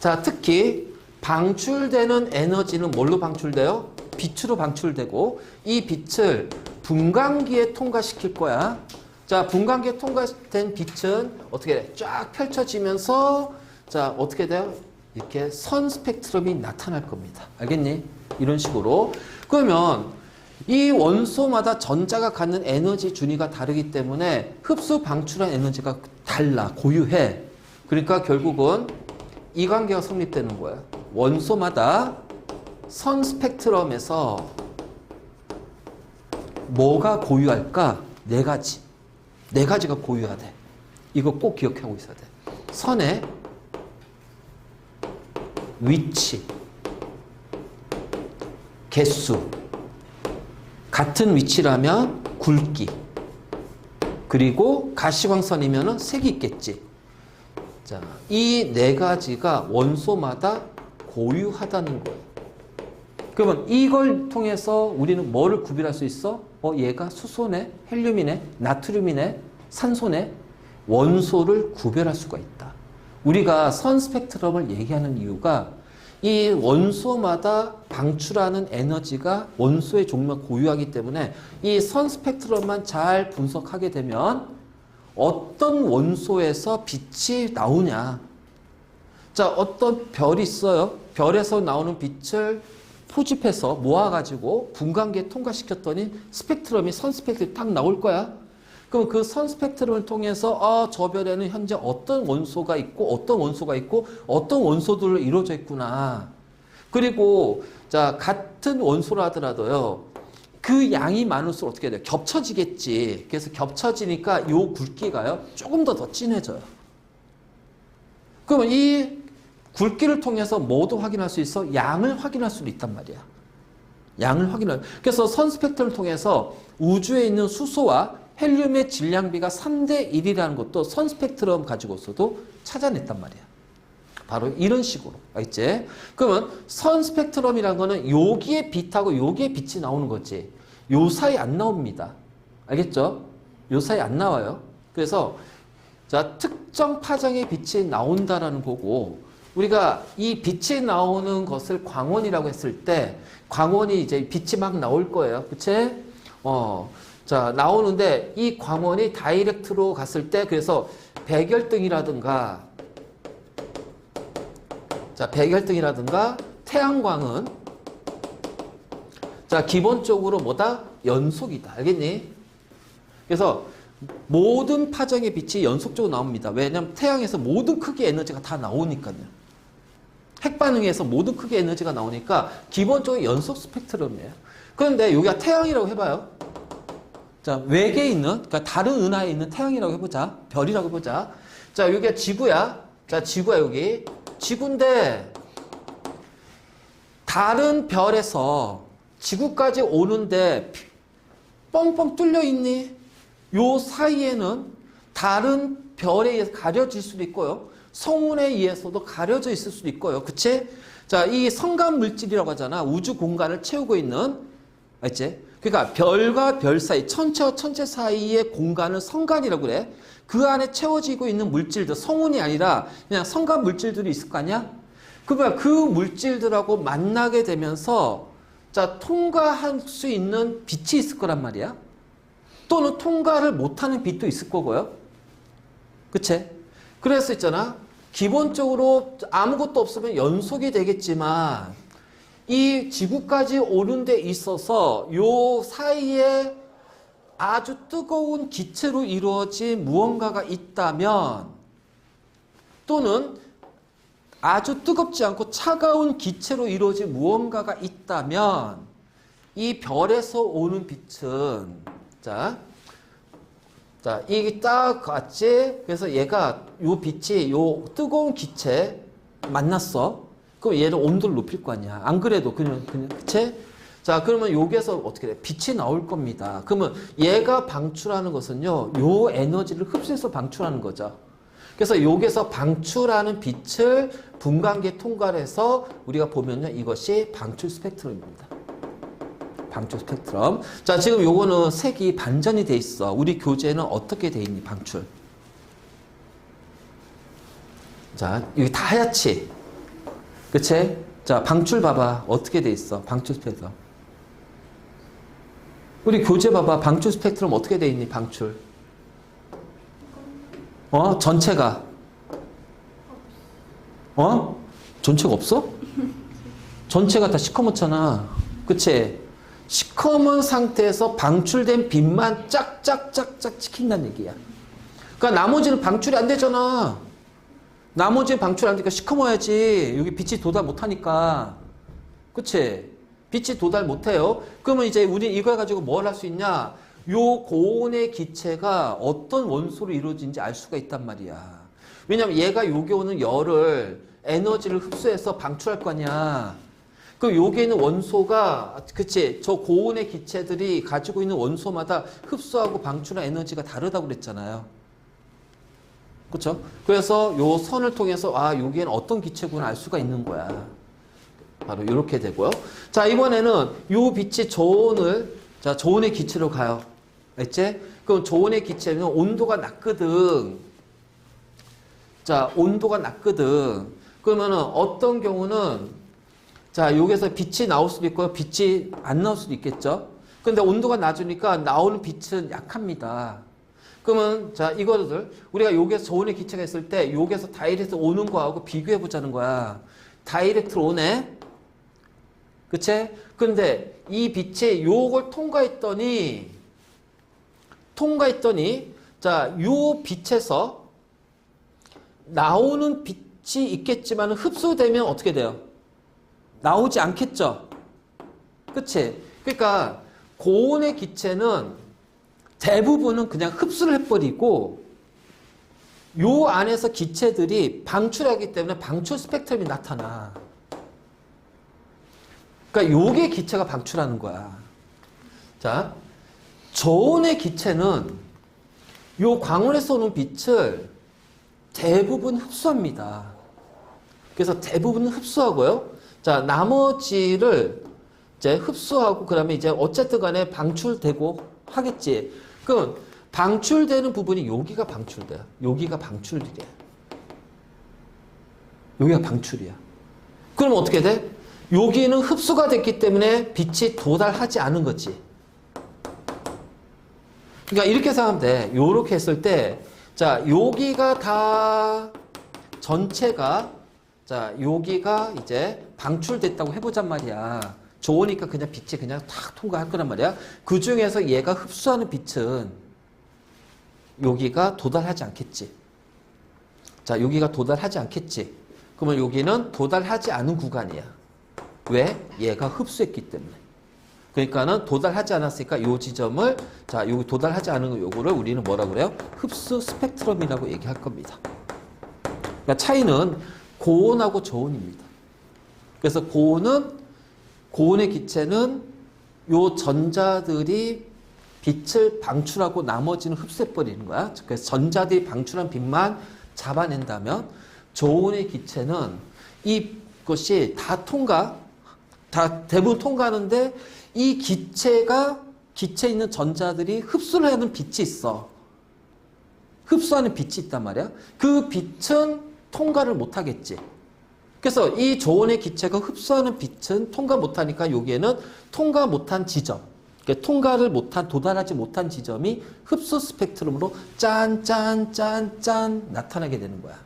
자, 특히 방출되는 에너지는 뭘로 방출돼요? 빛으로 방출되고 이 빛을 분광기에 통과시킬 거야. 자, 분광기에 통과된 빛은 어떻게 돼? 쫙 펼쳐지면서 자, 어떻게 돼요? 이렇게 선 스펙트럼이 나타날 겁니다. 알겠니? 이런 식으로. 그러면 이 원소마다 전자가 갖는 에너지 준위가 다르기 때문에 흡수 방출한 에너지가 달라. 고유해. 그러니까 결국은 이 관계가 성립되는 거야. 원소마다 선 스펙트럼에서 뭐가 고유할까? 네 가지. 네 가지가 고유하대. 이거 꼭 기억하고 있어야 돼. 선의 위치, 개수, 같은 위치라면 굵기, 그리고 가시광선이면 색이 있겠지. 자, 이 네 가지가 원소마다 고유하다는 거예요. 그러면 이걸 통해서 우리는 뭐를 구별할 수 있어? 얘가 수소네, 헬륨이네, 나트륨이네, 산소네, 원소를 구별할 수가 있다. 우리가 선 스펙트럼을 얘기하는 이유가 이 원소마다 방출하는 에너지가 원소의 종류가 고유하기 때문에 이 선 스펙트럼만 잘 분석하게 되면 어떤 원소에서 빛이 나오냐. 자, 어떤 별이 있어요. 별에서 나오는 빛을 포집해서 모아가지고 분광기에 통과시켰더니 스펙트럼이 선 스펙트럼이 딱 나올 거야. 그럼 그 선 스펙트럼을 통해서 저 별에는 현재 어떤 원소가 있고 어떤 원소가 있고 어떤 원소들로 이루어져 있구나. 그리고 자, 같은 원소라 하더라도요. 그 양이 많을수록 어떻게 돼요? 겹쳐지겠지. 그래서 겹쳐지니까 요 굵기가요. 조금 더 진해져요. 그러면 이 굵기를 통해서 뭐도 확인할 수 있어? 양을 확인할 수도 있단 말이야. 양을 확인할. 그래서 선 스펙트럼을 통해서 우주에 있는 수소와 헬륨의 질량비가 3대 1이라는 것도 선 스펙트럼 가지고서도 찾아냈단 말이야. 바로 이런 식으로. 알겠지? 그러면 선 스펙트럼이라는 거는 여기에 빛하고 여기에 빛이 나오는 거지. 요 사이 안 나옵니다. 알겠죠? 요 사이 안 나와요. 그래서 자, 특정 파장의 빛이 나온다라는 거고 우리가 이 빛이 나오는 것을 광원이라고 했을 때 광원이 이제 빛이 막 나올 거예요. 그치? 자, 나오는데 이 광원이 다이렉트로 갔을 때 그래서 백열등이라든가 자, 백열등이라든가 태양광은 자, 기본적으로 뭐다? 연속이다. 알겠니? 그래서 모든 파장의 빛이 연속적으로 나옵니다. 왜냐하면 태양에서 모든 크기의 에너지가 다 나오니까요. 핵반응에서 모든 크기의 에너지가 나오니까 기본적으로 연속 스펙트럼이에요. 그런데 여기가 태양이라고 해봐요. 자, 외계에 있는, 그러니까 다른 은하에 있는 태양이라고 해보자. 별이라고 해보자. 자, 여기가 지구야. 자, 지구야, 여기. 지구인데, 다른 별에서 지구까지 오는데 뻥뻥 뚫려 있니? 요 사이에는 다른 별에 의해서 가려질 수도 있고요. 성운에 의해서도 가려져 있을 수도 있고요. 그치? 자, 이 성간 물질이라고 하잖아. 우주 공간을 채우고 있는, 알지? 그러니까 별과 별 사이, 천체와 천체 사이의 공간을 성간이라고 그래. 그 안에 채워지고 있는 물질들, 성운이 아니라 그냥 성간 물질들이 있을 거 아니야? 그러면 그 물질들하고 만나게 되면서 자, 통과할 수 있는 빛이 있을 거란 말이야. 또는 통과를 못하는 빛도 있을 거고요. 그치? 그래서 있잖아. 기본적으로 아무것도 없으면 연속이 되겠지만 이 지구까지 오는 데 있어서 요 사이에 아주 뜨거운 기체로 이루어진 무언가가 있다면 또는 아주 뜨겁지 않고 차가운 기체로 이루어진 무언가가 있다면 이 별에서 오는 빛은 자, 이게 딱 같이 그래서 얘가 요 빛이 요 뜨거운 기체 만났어. 그럼 얘를 온도를 높일 거 아니야. 안 그래도 그냥 그치? 자, 그러면 여기에서 어떻게 돼? 빛이 나올 겁니다. 그러면 얘가 방출하는 것은요, 요 에너지를 흡수해서 방출하는 거죠. 그래서 여기서 방출하는 빛을 분광기에 통과를 해서 우리가 보면요, 이것이 방출 스펙트럼입니다. 방출 스펙트럼. 자, 지금 요거는 색이 반전이 돼 있어. 우리 교재는 어떻게 돼 있니, 방출? 자, 여기 다 하얗지? 그치? 자, 방출 봐봐. 어떻게 돼 있어? 방출 스펙트럼. 우리 교재 봐봐. 방출 스펙트럼 어떻게 돼 있니, 방출? 전체가. 전체가 없어? 전체가 다 시커멓잖아. 그치? 시커먼 상태에서 방출된 빛만 짝짝짝짝 찍힌다는 얘기야. 그러니까 나머지는 방출이 안 되잖아. 나머지는 방출 안 되니까 시커머야지. 여기 빛이 도달 못하니까. 그치? 빛이 도달 못해요. 그러면 이제 우리 이걸 가지고 뭘 할 수 있냐? 요 고온의 기체가 어떤 원소로 이루어진지 알 수가 있단 말이야. 왜냐면 얘가 여기 오는 열을, 에너지를 흡수해서 방출할 거 아니야. 그 여기 있는 원소가, 그치? 저 고온의 기체들이 가지고 있는 원소마다 흡수하고 방출한 에너지가 다르다고 그랬잖아요. 그쵸? 그래서 요 선을 통해서, 여기에는 어떤 기체구나 알 수가 있는 거야. 바로 이렇게 되고요. 자, 이번에는 요 빛이 저온의 기체로 가요. 알지? 그럼 저온의 기체는 온도가 낮거든. 자, 온도가 낮거든. 그러면은 어떤 경우는 자, 여기서 빛이 나올 수도 있고요. 빛이 안 나올 수도 있겠죠. 근데 온도가 낮으니까 나오는 빛은 약합니다. 그러면 자, 이거를 우리가 여기서 저온의 기체가 있을 때 여기서 다이렉트 오는 거하고 비교해 보자는 거야. 다이렉트로 오네. 그치? 근데 이 빛이 요걸 통과했더니 자, 요 빛에서 나오는 빛이 있겠지만 흡수되면 어떻게 돼요? 나오지 않겠죠? 그치? 그러니까 고온의 기체는 대부분은 그냥 흡수를 해버리고 요 안에서 기체들이 방출하기 때문에 방출 스펙트럼이 나타나. 그러니까 요게 기체가 방출하는 거야. 자, 저온의 기체는 요 광원에서 오는 빛을 대부분 흡수합니다. 그래서 대부분 흡수하고요. 자, 나머지를 이제 흡수하고 그다음에 이제 어쨌든 간에 방출되고 하겠지. 그럼 방출되는 부분이 여기가 방출돼요. 여기가 방출이래. 여기가 방출이야. 그럼 어떻게 돼? 여기는 흡수가 됐기 때문에 빛이 도달하지 않은 거지. 그러니까 이렇게 생각하면 돼. 요렇게 했을 때, 자, 여기가 다 전체가, 자, 여기가 이제 방출됐다고 해보잔 말이야. 좋으니까 그냥 빛이 그냥 탁 통과할 거란 말이야. 그 중에서 얘가 흡수하는 빛은 여기가 도달하지 않겠지. 자, 여기가 도달하지 않겠지. 그러면 여기는 도달하지 않은 구간이야. 왜? 얘가 흡수했기 때문에. 그러니까는 도달하지 않았으니까 요 지점을, 자, 여기 도달하지 않은 요거를 우리는 뭐라 그래요? 흡수 스펙트럼이라고 얘기할 겁니다. 그러니까 차이는 고온하고 저온입니다. 그래서 고온의 기체는 요 전자들이 빛을 방출하고 나머지는 흡수해버리는 거야. 그래서 전자들이 방출한 빛만 잡아낸다면 저온의 기체는 이것이 다 대부분 통과하는데 이 기체에 있는 전자들이 흡수를 하는 빛이 있어. 흡수하는 빛이 있단 말이야. 그 빛은 통과를 못하겠지. 그래서 이 저온의 기체가 흡수하는 빛은 통과 못하니까 여기에는 통과 못한 지점, 그러니까 통과를 못한, 도달하지 못한 지점이 흡수 스펙트럼으로 짠 나타나게 되는 거야.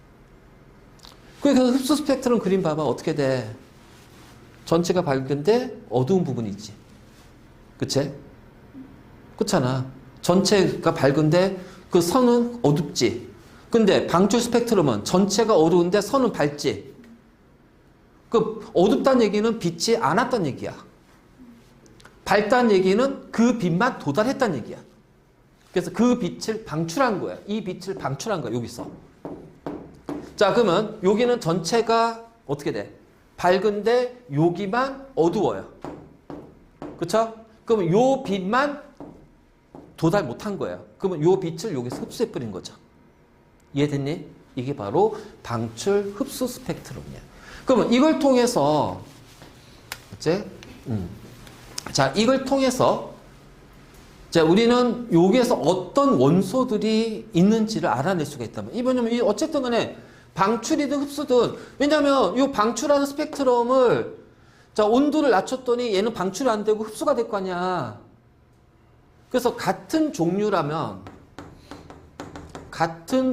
그래서 흡수 스펙트럼 그림 봐봐. 어떻게 돼? 전체가 밝은데 어두운 부분이 있지. 그치? 그렇잖아. 전체가 밝은데 그 선은 어둡지. 근데 방출 스펙트럼은 전체가 어두운데 선은 밝지. 그 어둡다는 얘기는 빛이 안 왔다는 얘기야. 밝다는 얘기는 그 빛만 도달했다는 얘기야. 그래서 그 빛을 방출한 거야. 이 빛을 방출한 거야. 여기서. 자, 그러면 여기는 전체가 어떻게 돼? 밝은데 여기만 어두워요. 그쵸? 그러면 요 빛만 도달 못한 거예요. 그러면 요 빛을 여기서 흡수해버린 거죠. 이해됐니? 이게 바로 방출 흡수 스펙트럼이야. 그러면 이걸 통해서 이제 자, 이걸 통해서 자, 우리는 여기에서 어떤 원소들이 있는지를 알아낼 수가 있다면, 왜냐면 어쨌든 간에 방출이든 흡수든, 왜냐면 이 방출하는 스펙트럼을 자, 온도를 낮췄더니 얘는 방출이 안 되고 흡수가 될 거 아니야. 그래서 같은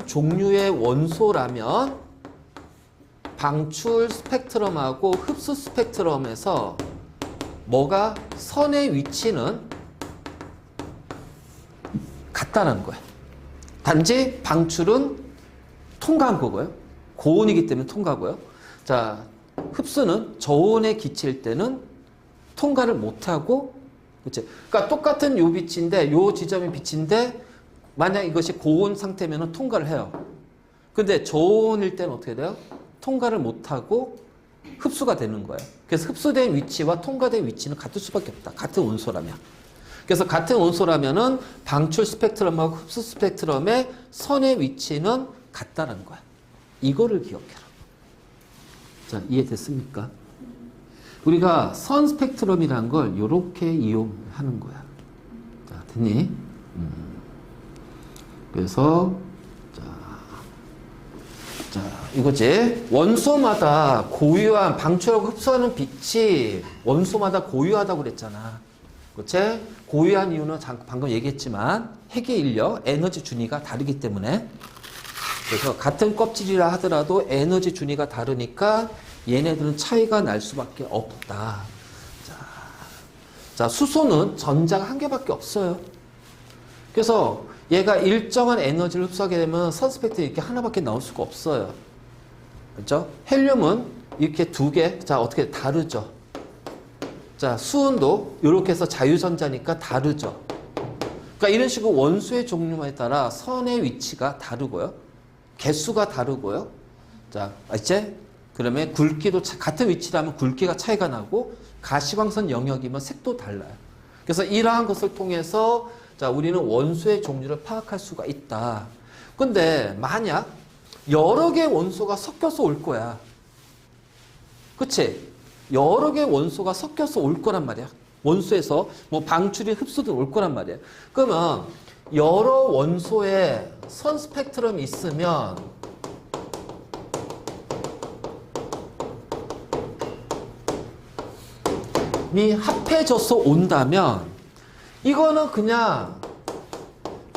종류의 원소라면 방출 스펙트럼하고 흡수 스펙트럼에서 뭐가 선의 위치는 같다는 거야. 단지 방출은 통과한 거고요. 고온이기 때문에 통과고요. 자, 흡수는 저온의 기체일 때는 통과를 못하고, 그치? 그러니까 똑같은 요 빛인데, 요 지점의 빛인데, 만약 이것이 고온 상태면 통과를 해요. 근데 저온일 때는 어떻게 돼요? 통과를 못하고 흡수가 되는 거예요. 그래서 흡수된 위치와 통과된 위치는 같을 수밖에 없다. 같은 온소라면. 그래서 같은 온소라면은 방출 스펙트럼하고 흡수 스펙트럼의 선의 위치는 같다는 거야. 이거를 기억해라. 자, 이해됐습니까? 우리가 선 스펙트럼이라는 걸 이렇게 이용하는 거야. 자, 됐니? 그래서 자, 이거지. 원소마다 고유한, 방출하고 흡수하는 빛이 원소마다 고유하다고 그랬잖아. 그치? 고유한 이유는 방금 얘기했지만 핵의 인력, 에너지 준위가 다르기 때문에. 그래서 같은 껍질이라 하더라도 에너지 준위가 다르니까 얘네들은 차이가 날 수밖에 없다. 자, 수소는 전자가 한 개밖에 없어요. 그래서 얘가 일정한 에너지를 흡수하게 되면 선 스펙트럼이 이렇게 하나밖에 나올 수가 없어요. 그렇죠? 헬륨은 이렇게 두 개, 자, 어떻게 다르죠? 자, 수은도 이렇게 해서 자유전자니까 다르죠? 그러니까 이런 식으로 원소의 종류에 따라 선의 위치가 다르고요. 개수가 다르고요. 자, 이제 그러면 굵기도 같은 위치라면 굵기가 차이가 나고 가시광선 영역이면 색도 달라요. 그래서 이러한 것을 통해서 자, 우리는 원소의 종류를 파악할 수가 있다. 근데 만약 여러 개의 원소가 섞여서 올 거야. 그치? 여러 개의 원소가 섞여서 올 거란 말이야. 원소에서 뭐 방출이 흡수도 올 거란 말이야. 그러면 여러 원소의 선 스펙트럼이 있으면 이 합해져서 온다면 이거는 그냥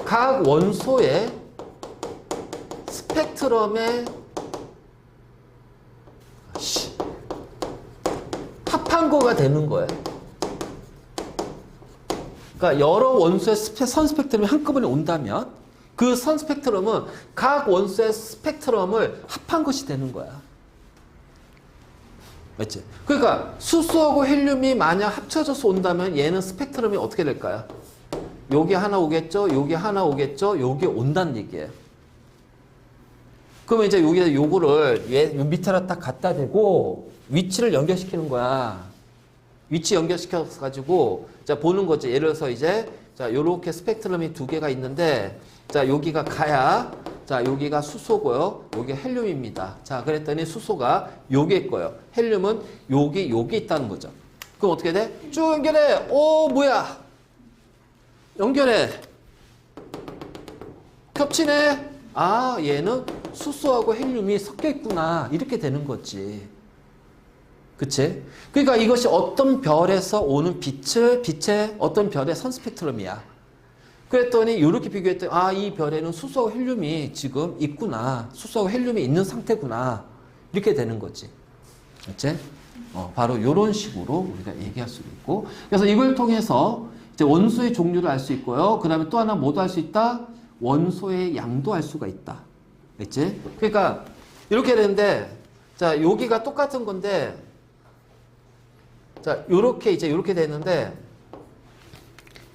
각 원소의 스펙트럼의 합한 거가 되는 거예요. 그러니까 여러 원소의 선 스펙트럼이 한꺼번에 온다면 그 선 스펙트럼은 각 원소의 스펙트럼을 합한 것이 되는 거야. 맞지? 그러니까 수소하고 헬륨이 만약 합쳐져서 온다면 얘는 스펙트럼이 어떻게 될까요? 여기 하나 오겠죠? 여기 하나 오겠죠? 여기 온다는 얘기예요. 그러면 이제 여기다 요거를 요 밑에다 딱 갖다 대고 위치를 연결시키는 거야. 위치 연결시켜서 가지고 자 보는 거지. 예를 들어서 이제 자 요렇게 스펙트럼이 두 개가 있는데 자 여기가 가야 자 여기가 수소고요. 여기 헬륨입니다. 자 그랬더니 수소가 여기에 있고요. 헬륨은 여기 있다는 거죠. 그럼 어떻게 돼? 쭉 연결해. 오 뭐야? 연결해. 겹치네. 아 얘는 수소하고 헬륨이 섞여 있구나. 이렇게 되는 거지. 그치? 그러니까 이것이 어떤 별에서 오는 빛의 어떤 별의 선 스펙트럼이야. 그랬더니 이렇게 비교했더니 아, 이 별에는 수소하고 헬륨이 지금 있구나. 수소하고 헬륨이 있는 상태구나. 이렇게 되는 거지. 그치? 바로 이런 식으로 우리가 얘기할 수 있고. 그래서 이걸 통해서 이제 원소의 종류를 알 수 있고요. 그 다음에 또 하나 뭐도 할 수 있다? 원소의 양도 알 수가 있다. 그치? 그러니까 이렇게 되는데 자, 여기가 똑같은 건데 자, 요렇게 이제 요렇게 되는데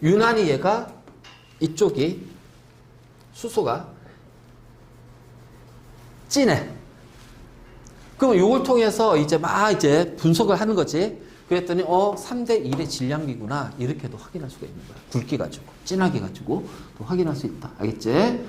유난히 얘가 이쪽이 수소가 진해. 그럼 요걸 통해서 이제 막 이제 분석을 하는 거지. 그랬더니 3대 1의 질량비구나. 이렇게도 확인할 수가 있는 거야. 굵기 가지고, 진하게 가지고 또 확인할 수 있다. 알겠지?